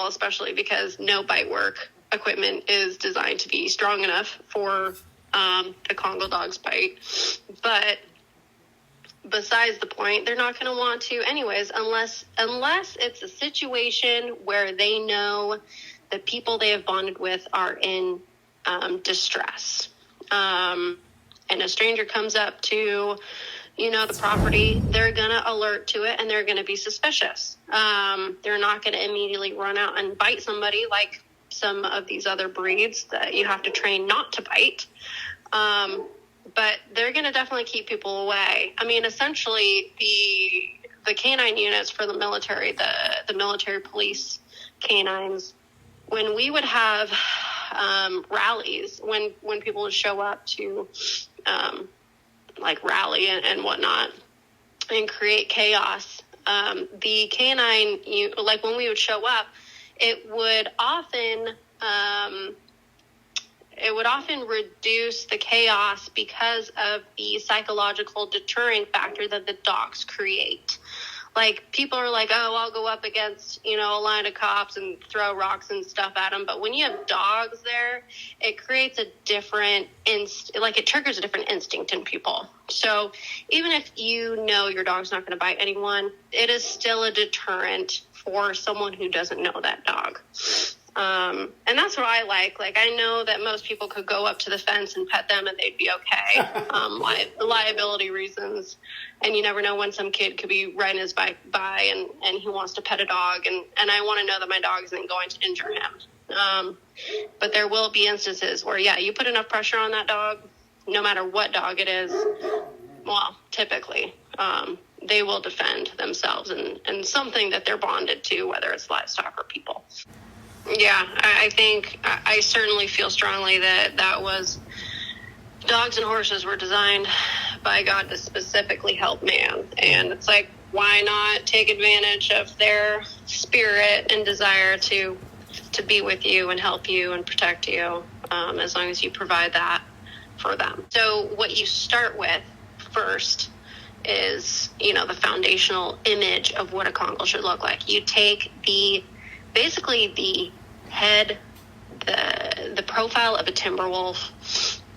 A: Especially because no bite work equipment is designed to be strong enough for the Kangal dog's bite. But besides the point, they're not going to want to anyways, unless it's a situation where they know the people they have bonded with are in distress. And a stranger comes up to, the property, they're going to alert to it, and they're going to be suspicious. They're not going to immediately run out and bite somebody like some of these other breeds that you have to train not to bite. But they're going to definitely keep people away. Essentially, the canine units for the military, the military police canines, when we would have rallies, when people would show up to rally and whatnot and create chaos, the canine, when we would show up, it would often reduce the chaos because of the psychological deterring factor that the dogs create. Like, people are like, oh, I'll go up against, a line of cops and throw rocks and stuff at them. But when you have dogs there, it creates a different it triggers a different instinct in people. So even if your dog's not going to bite anyone, it is still a deterrent for someone who doesn't know that dog. And that's what I like. Like, I know that most people could go up to the fence and pet them and they'd be okay. Liability reasons. And you never know when some kid could be riding his bike by and he wants to pet a dog. And I want to know that my dog isn't going to injure him. But there will be instances where, you put enough pressure on that dog, no matter what dog it is, well, typically, they will defend themselves and something that they're bonded to, whether it's livestock or people. Yeah, I think I certainly feel strongly that was dogs and horses were designed by God to specifically help man. And it's like, why not take advantage of their spirit and desire to be with you and help you and protect you, as long as you provide that for them. So what you start with first is, the foundational image of what a Kangal should look like. You take basically the head, the profile of a timber wolf,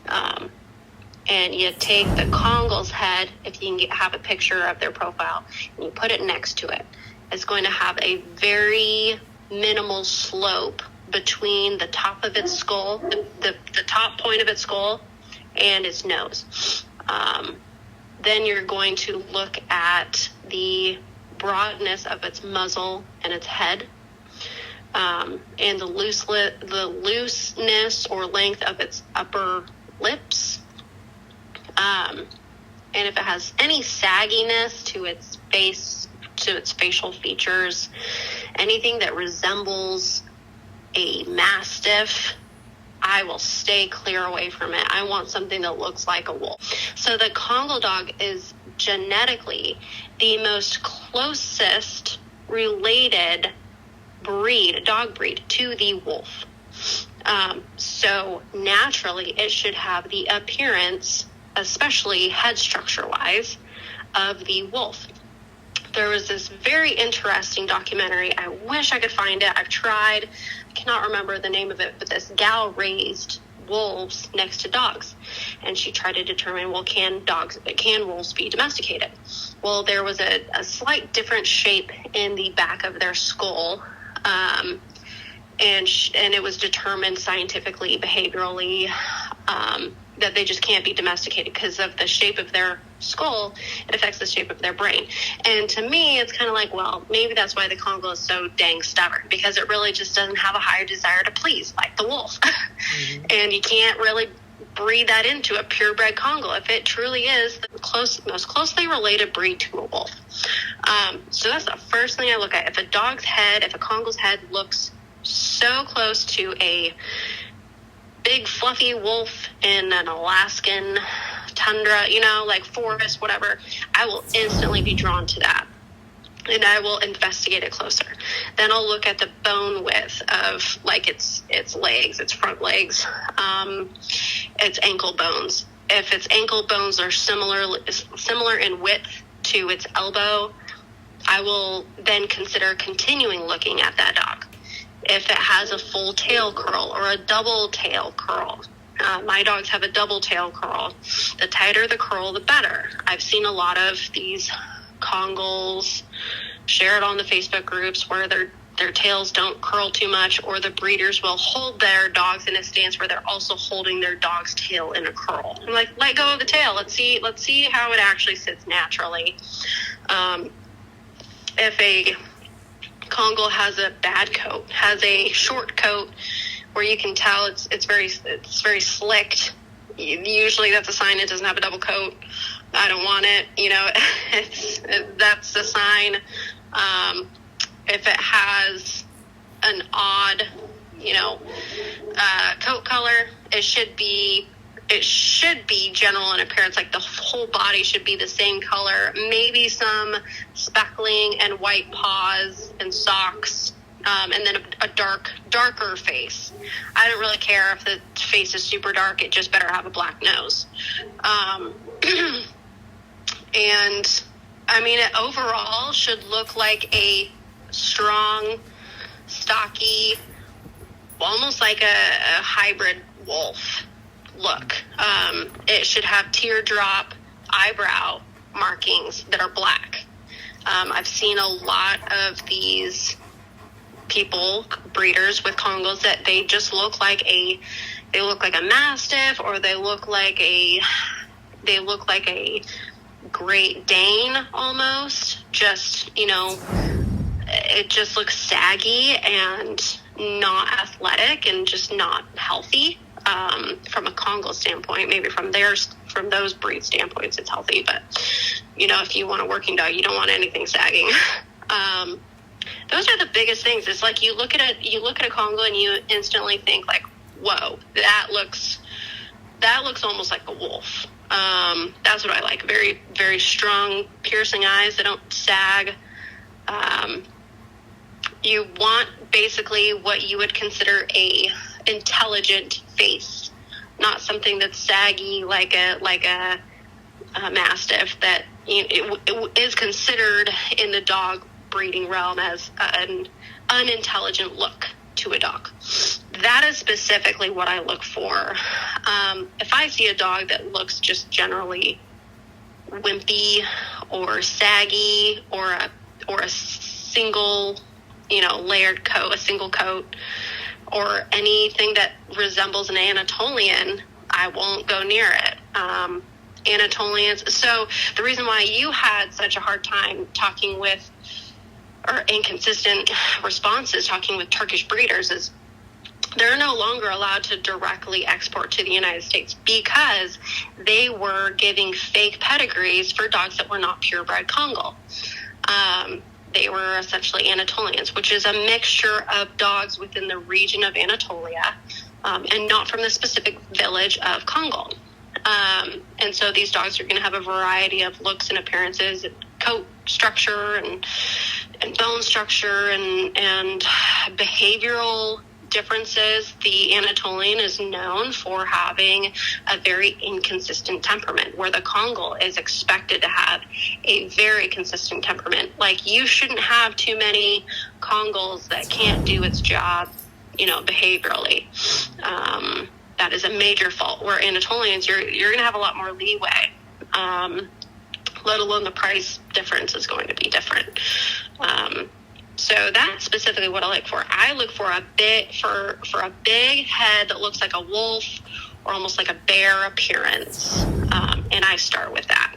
A: and you take the Kangal's head, if you can have a picture of their profile, and you put it next to it. It's going to have a very minimal slope between the top of its skull, the top point of its skull, and its nose. Then you're going to look at the broadness of its muzzle and its head, and the looseness or length of its upper lips. And if it has any sagginess to its face, to its facial features, anything that resembles a mastiff, I will stay clear away from it. I want something that looks like a wolf. So the Kangal dog is genetically the most closest related dog breed to the wolf. So naturally it should have the appearance, especially head structure wise, of the wolf. There was this very interesting documentary. I wish I could find it. I've tried. I cannot remember the name of it, but this gal raised wolves next to dogs, and she tried to determine, well, can wolves be domesticated? Well, there was a slight different shape in the back of their skull, and it was determined scientifically, behaviorally, that they just can't be domesticated because of the shape of their skull. It affects the shape of their brain. And to me, it's kind of like, well, maybe that's why the Kangal is so dang stubborn, because it really just doesn't have a higher desire to please, like the wolf. Mm-hmm. And you can't really breed that into a purebred Kangal if it truly is the most closely related breed to a wolf. So that's the first thing I look at. If a Kangal's head looks so close to a big fluffy wolf in an Alaskan tundra, like forest, whatever, I will instantly be drawn to that, and I will investigate it closer. Then I'll look at the bone width of like its legs, its front legs, its ankle bones. If its ankle bones are similar in width to its elbow, I will then consider continuing looking at that dog. If it has a full tail curl or a double tail curl. My dogs have a double tail curl. The tighter the curl, the better. I've seen a lot of these Kangals shared on the Facebook groups where their tails don't curl too much, or the breeders will hold their dogs in a stance where they're also holding their dog's tail in a curl. I'm like, let go of the tail. Let's see how it actually sits naturally. If a Kangal has a bad coat, has a short coat where you can tell it's very slicked, usually that's a sign it doesn't have a double coat. I don't want it. That's the sign. If it has an odd, coat color, it should be general in appearance, like the whole body should be the same color, maybe some speckling and white paws and socks, and then a darker face. I don't really care if the face is super dark, it just better have a black nose. And I mean, it overall should look like a strong, stocky, almost like a hybrid wolf look. It should have teardrop eyebrow markings that are black. I've seen a lot of these breeders with Kangals, that they just look like a Mastiff, or they look like a Great Dane almost. Just, it just looks saggy and not athletic and just not healthy. From a Kangal standpoint, maybe from those breed standpoints, it's healthy. But, if you want a working dog, you don't want anything sagging. Those are the biggest things. It's like you look at a Kangal and you instantly think like, whoa, that looks almost like a wolf. That's what I like. Very, very strong, piercing eyes that don't sag. You want basically what you would consider a intelligent face, not something that's saggy like a Mastiff that it is considered in the dog breeding realm as an unintelligent look to a dog. That is specifically what I look for. If I see a dog that looks just generally wimpy or saggy, or a single, layered coat, a single coat, or anything that resembles an Anatolian, I won't go near it. Anatolians. So the reason why you had such a hard time talking with, or inconsistent responses talking with Turkish breeders, is they're no longer allowed to directly export to the United States because they were giving fake pedigrees for dogs that were not purebred Kangal. They were essentially Anatolians, which is a mixture of dogs within the region of Anatolia, and not from the specific village of Kangal. And so these dogs are going to have a variety of looks and appearances, and coat structure and bone structure and behavioral differences. The Anatolian is known for having a very inconsistent temperament, where the Kangal is expected to have a very consistent temperament. Like, you shouldn't have too many Kangals that can't do its job, behaviorally. That is a major fault. Where Anatolians, you're going to have a lot more leeway. Let alone the price difference is going to be different. So that's specifically what I look for. I look for a big head that looks like a wolf or almost like a bear appearance, and I start with that.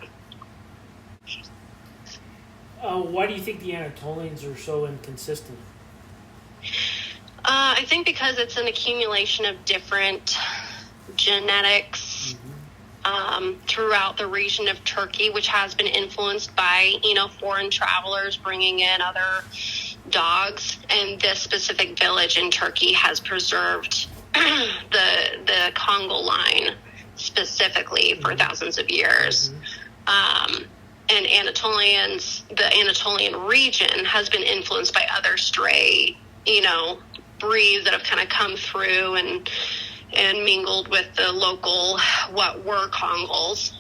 B: Why do you think the Anatolians are so inconsistent?
A: I think because it's an accumulation of different genetics throughout the region of Turkey, which has been influenced by, foreign travelers bringing in other dogs. And this specific village in Turkey has preserved the Kangal line specifically for thousands of years. And the Anatolian region has been influenced by other stray, breeds that have kind of come through and mingled with the local, what were Kangals.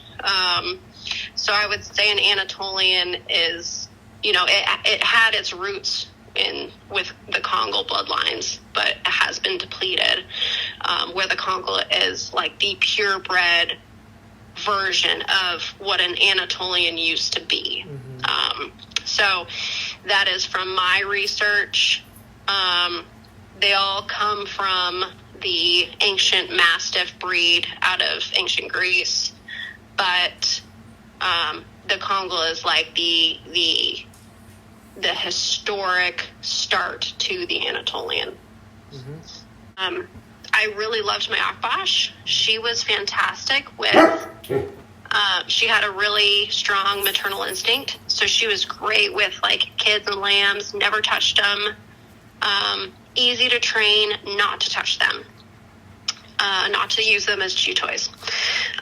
A: So I would say an Anatolian is, it had its roots with the Kangal bloodlines, but it has been depleted, where the Kangal is like the purebred version of what an Anatolian used to be. So that is from my research. They all come from the ancient Mastiff breed out of ancient Greece, but the Kangal is like the historic start to the Anatolian. I really loved my Akbash. She was fantastic with. She had a really strong maternal instinct, so she was great with like kids and lambs. Never touched them. Easy to train not to touch them, not to use them as chew toys.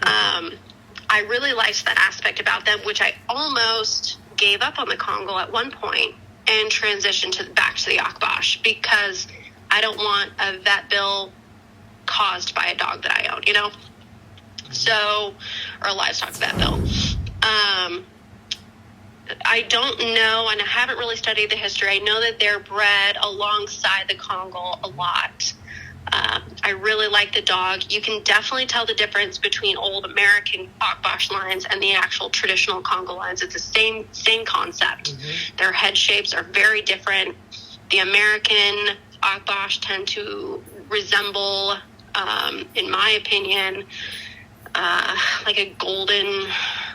A: I really liked that aspect about them, which I almost gave up on the Kangal at one point and transitioned back to the Akbash, because I don't want a vet bill caused by a dog that I own, So, or a livestock vet bill. I don't know, and I haven't really studied the history. I know that they're bred alongside the Kangal a lot. I really like the dog. You can definitely tell the difference between old American Akbash lines and the actual traditional Kangal lines. It's the same concept. Their head shapes are very different. The American Akbash tend to resemble, in my opinion, like a golden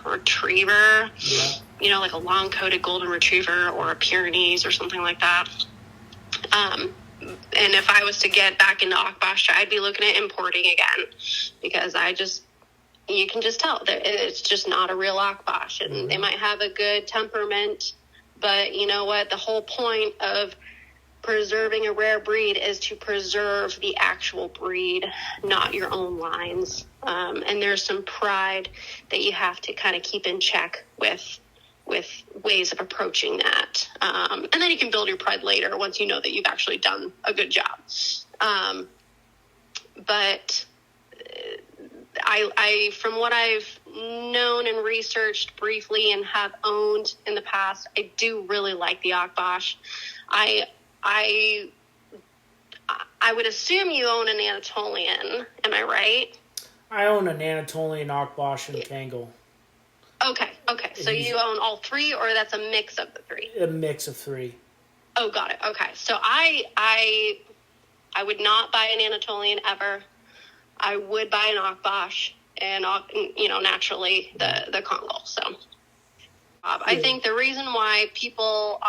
A: retriever. Like a long-coated golden retriever or a Pyrenees or something like that. And if I was to get back into Akbash, I'd be looking at importing again, because you can just tell that it's just not a real Akbash. And they might have a good temperament, but you know what? The whole point of preserving a rare breed is to preserve the actual breed, not your own lines. And there's some pride that you have to kind of keep in check with ways of approaching that. And then you can build your pride later once you know that you've actually done a good job. But I, from what I've known and researched briefly and have owned in the past, I do really like the Akbash. I would assume you own an Anatolian. Am I right?
B: I own an Anatolian, Akbash, and Kangal.
A: Okay. So you own all three, or that's a mix of the three?
B: A mix of three.
A: Oh, got it. Okay. So I would not buy an Anatolian ever. I would buy an Akbash. and naturally the Kangal. So I think the reason why people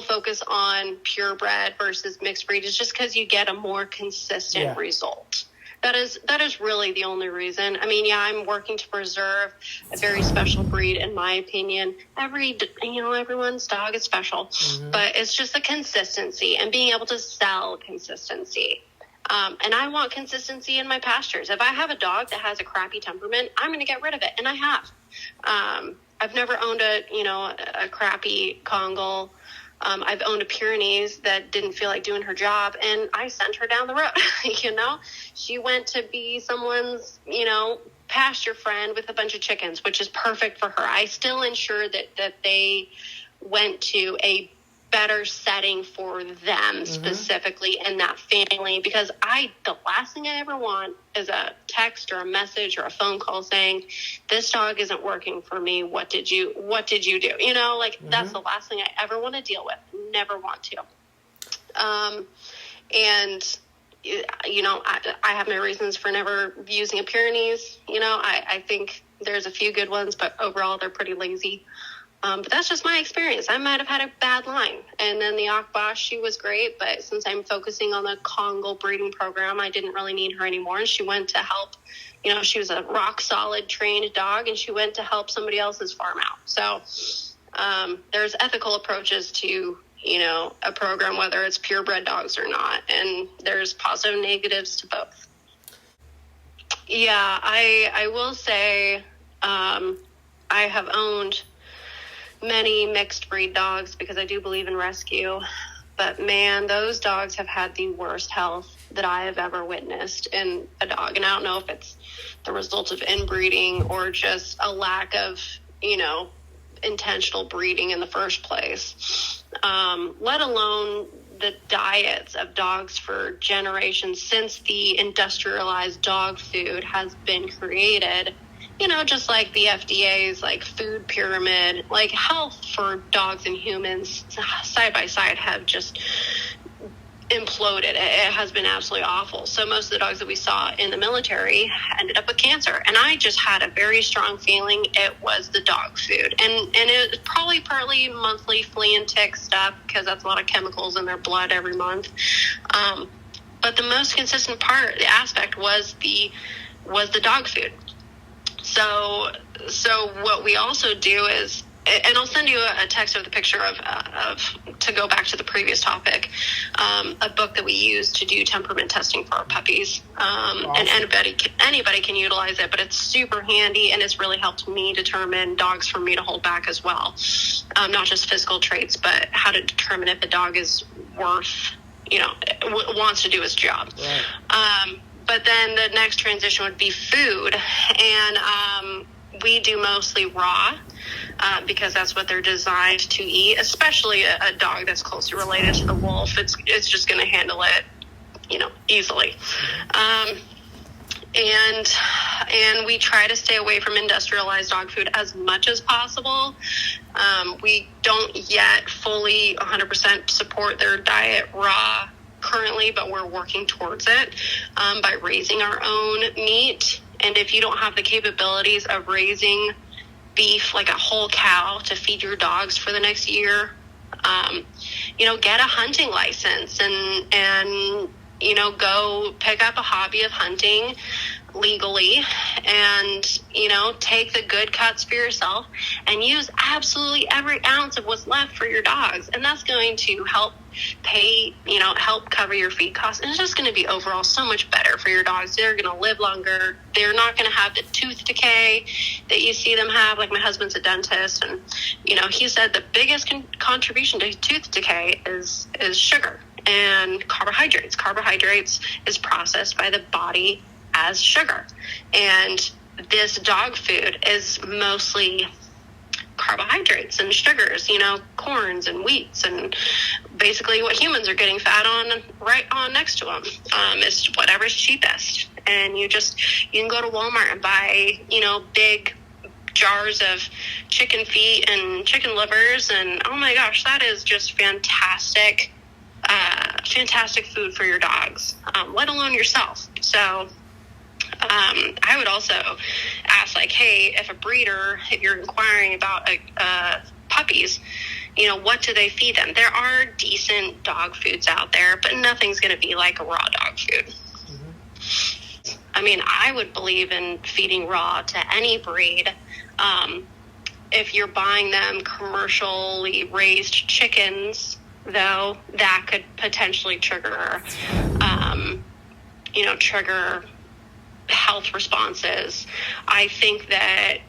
A: focus on purebred versus mixed breed is just because you get a more consistent result. That is really the only reason. I mean, I'm working to preserve a very special breed, in my opinion. Everyone's dog is special, but it's just the consistency and being able to sell consistency. And I want consistency in my pastures. If I have a dog that has a crappy temperament, I'm going to get rid of it, and I have. I've never owned a crappy Kangal. I've owned a Pyrenees that didn't feel like doing her job, and I sent her down the road. She went to be someone's, pasture friend with a bunch of chickens, which is perfect for her. I still ensure that they went to a better setting for them specifically in that family, because the last thing I ever want is a text or a message or a phone call saying, this dog isn't working for me. What did you do? That's the last thing I ever want to deal with. Never want to. I have my reasons for never using a Pyrenees. I think there's a few good ones, but overall they're pretty lazy. But that's just my experience. I might have had a bad line. And then the Akbash, she was great, but since I'm focusing on the Kangal breeding program, I didn't really need her anymore. And she went to help, she was a rock solid trained dog, and she went to help somebody else's farm out. So there's ethical approaches to, a program, whether it's purebred dogs or not. And there's positive and negatives to both. Yeah, I will say I have owned many mixed breed dogs because I do believe in rescue, but man, those dogs have had the worst health that I have ever witnessed in a dog. And I don't know if it's the result of inbreeding or just a lack of, intentional breeding in the first place. Let alone the diets of dogs for generations since the industrialized dog food has been created. Just like the FDA's food pyramid, health for dogs and humans side by side have just imploded. It has been absolutely awful. So most of the dogs that we saw in the military ended up with cancer. And I just had a very strong feeling it was the dog food. And it was probably partly monthly flea and tick stuff, because that's a lot of chemicals in their blood every month. But the most consistent aspect was the dog food. So what we also do is, and I'll send you a text of the picture of to go back to the previous topic, a book that we use to do temperament testing for our puppies. Awesome. And anybody can utilize it, but it's super handy, and it's really helped me determine dogs for me to hold back as well. Not just physical traits, but how to determine if a dog is worth, wants to do his job. Right. But then the next transition would be food. And we do mostly raw because that's what they're designed to eat, especially a dog that's closely related to the wolf. It's just going to handle it, easily. And we try to stay away from industrialized dog food as much as possible. We don't yet fully 100% support their diet raw currently, but we're working towards it by raising our own meat. And if you don't have the capabilities of raising beef like a whole cow to feed your dogs for the next year, get a hunting license and go pick up a hobby of hunting legally, and take the good cuts for yourself and use absolutely every ounce of what's left for your dogs. And that's going to help help cover your feed costs. And it's just going to be overall so much better for your dogs. They're going to live longer. They're not going to have the tooth decay that you see them have. Like, my husband's a dentist, and he said the biggest contribution to tooth decay is sugar and carbohydrates. Carbohydrates is processed by the body as sugar, and this dog food is mostly carbohydrates and sugars, corns and wheats, and basically what humans are getting fat on right on next to them is whatever's cheapest. And you can go to Walmart and buy big jars of chicken feet and chicken livers, and oh my gosh, that is just fantastic food for your dogs, let alone yourself. So I would also ask, like, hey, if you're inquiring about puppies, what do they feed them? There are decent dog foods out there, but nothing's going to be like a raw dog food. Mm-hmm. I mean, I would believe in feeding raw to any breed. If you're buying them commercially raised chickens, though, that could potentially trigger health responses. I think that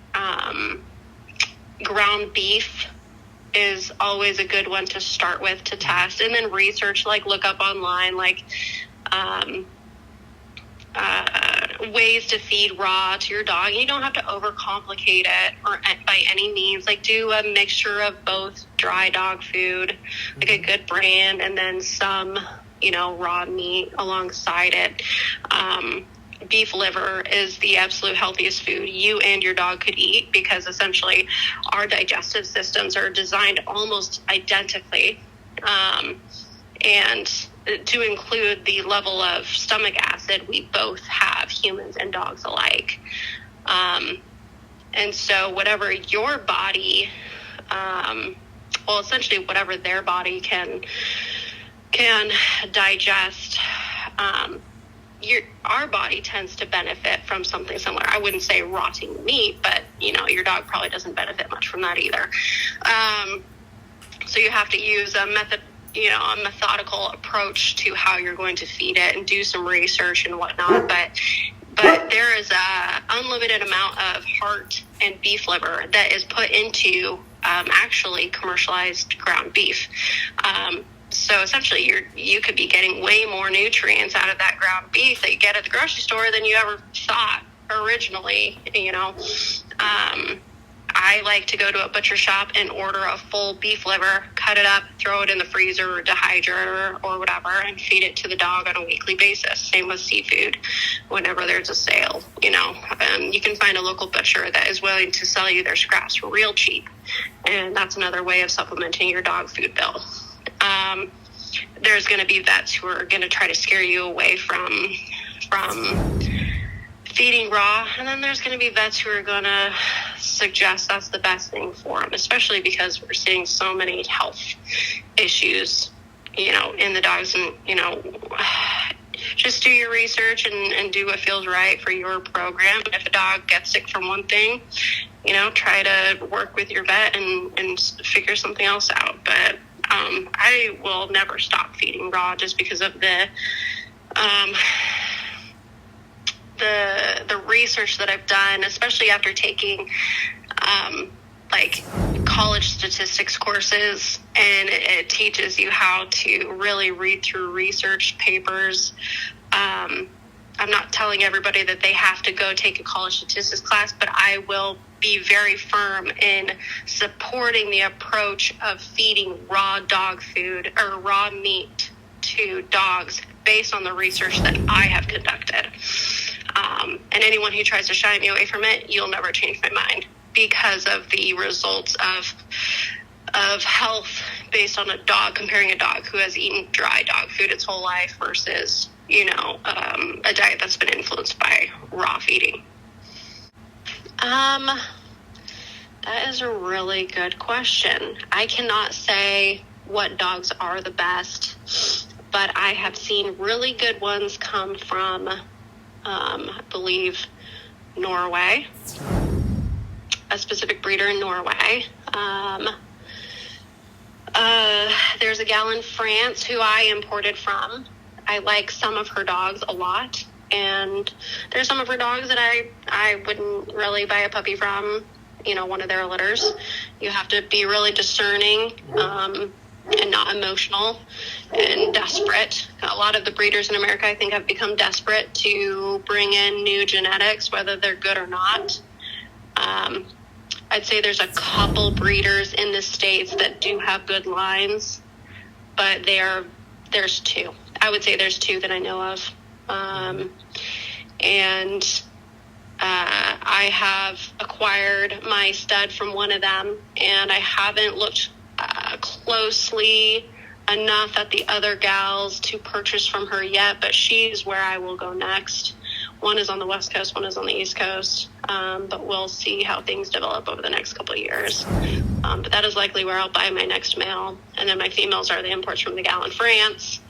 A: ground beef is always a good one to start with to test, and then research, like look up online, like ways to feed raw to your dog. You don't have to overcomplicate it or by any means. Like, do a mixture of both dry dog food, like a good brand, and then some, raw meat alongside it. Beef liver is the absolute healthiest food you and your dog could eat, because essentially our digestive systems are designed almost identically. And to include the level of stomach acid we both have, humans and dogs alike. And so whatever your body, essentially whatever their body can digest, our body tends to benefit from something similar. I wouldn't say rotting meat, but your dog probably doesn't benefit much from that either. So you have to use a methodical approach to how you're going to feed it, and do some research and whatnot. But there is a unlimited amount of heart and beef liver that is put into actually commercialized ground beef. So essentially you could be getting way more nutrients out of that ground beef that you get at the grocery store than you ever thought originally. I like to go to a butcher shop and order a full beef liver, cut it up, throw it in the freezer or dehydrator or whatever, and feed it to the dog on a weekly basis. Same with seafood. Whenever there's a sale, you can find a local butcher that is willing to sell you their scraps for real cheap. And that's another way of supplementing your dog food bill. There's going to be vets who are going to try to scare you away from feeding raw, and then there's going to be vets who are going to suggest that's the best thing for them, especially because we're seeing so many health issues, in the dogs. And, just do your research and do what feels right for your program. If a dog gets sick from one thing, try to work with your vet and figure something else out. But I will never stop feeding raw just because of the research that I've done, especially after taking college statistics courses, and it teaches you how to really read through research papers. I'm not telling everybody that they have to go take a college statistics class, but I will be very firm in supporting the approach of feeding raw dog food or raw meat to dogs based on the research that I have conducted. And anyone who tries to shy me away from it, you'll never change my mind, because of the results of health based on a dog, comparing a dog who has eaten dry dog food its whole life versus, a diet that's been influenced by raw feeding. That is a really good question. I cannot say what dogs are the best, but I have seen really good ones come from, I believe, Norway, a specific breeder in Norway. There's a gal in France who I imported from. I like some of her dogs a lot, and there's some of her dogs that I wouldn't really buy a puppy from, one of their litters. You have to be really discerning and not emotional and desperate. A lot of the breeders in America, I think, have become desperate to bring in new genetics, whether they're good or not. I'd say there's a couple breeders in the States that do have good lines, but there's two. I would say there's two that I know of. And I have acquired my stud from one of them, and I haven't looked closely enough at the other gals to purchase from her yet, but she's where I will go next. One is on the West Coast, one is on the East Coast. But we'll see how things develop over the next couple of years. But that is likely where I'll buy my next male. And then my females are the imports from the Gal in France.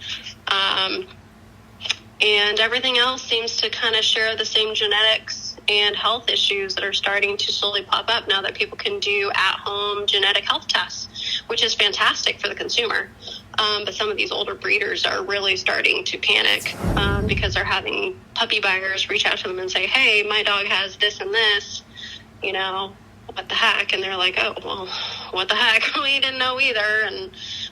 A: And everything else seems to kind of share the same genetics and health issues that are starting to slowly pop up now that people can do at-home genetic health tests, which is fantastic for the consumer. But some of these older breeders are really starting to panic because they're having puppy buyers reach out to them and say, hey, my dog has this and this, you know, what the heck? And they're like, oh, well, what the heck? We didn't know either.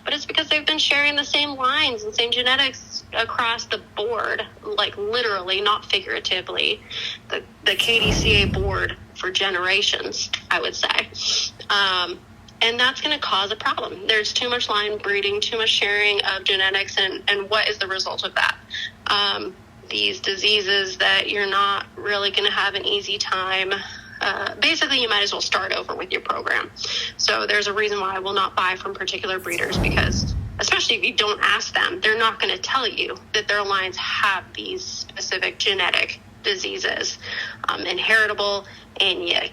A: But it's because they've been sharing the same lines and same genetics across the board, like literally, not figuratively, the KDCA board for generations, I would say. And that's going to cause a problem. There's too much line breeding, too much sharing of genetics, and what is the result of that? These diseases that you're not really going to have an easy time. Basically, you might as well start over with your program. So there's a reason why I will not buy from particular breeders, because especially if you don't ask them, they're not going to tell you that their lines have these specific genetic diseases, inheritable, and yet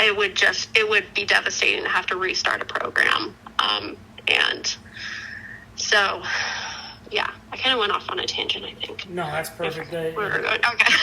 A: it would be devastating to have to restart a program. And so, yeah, I kind of went off on a tangent, I think.
B: No, that's perfect.
A: We're going. Okay.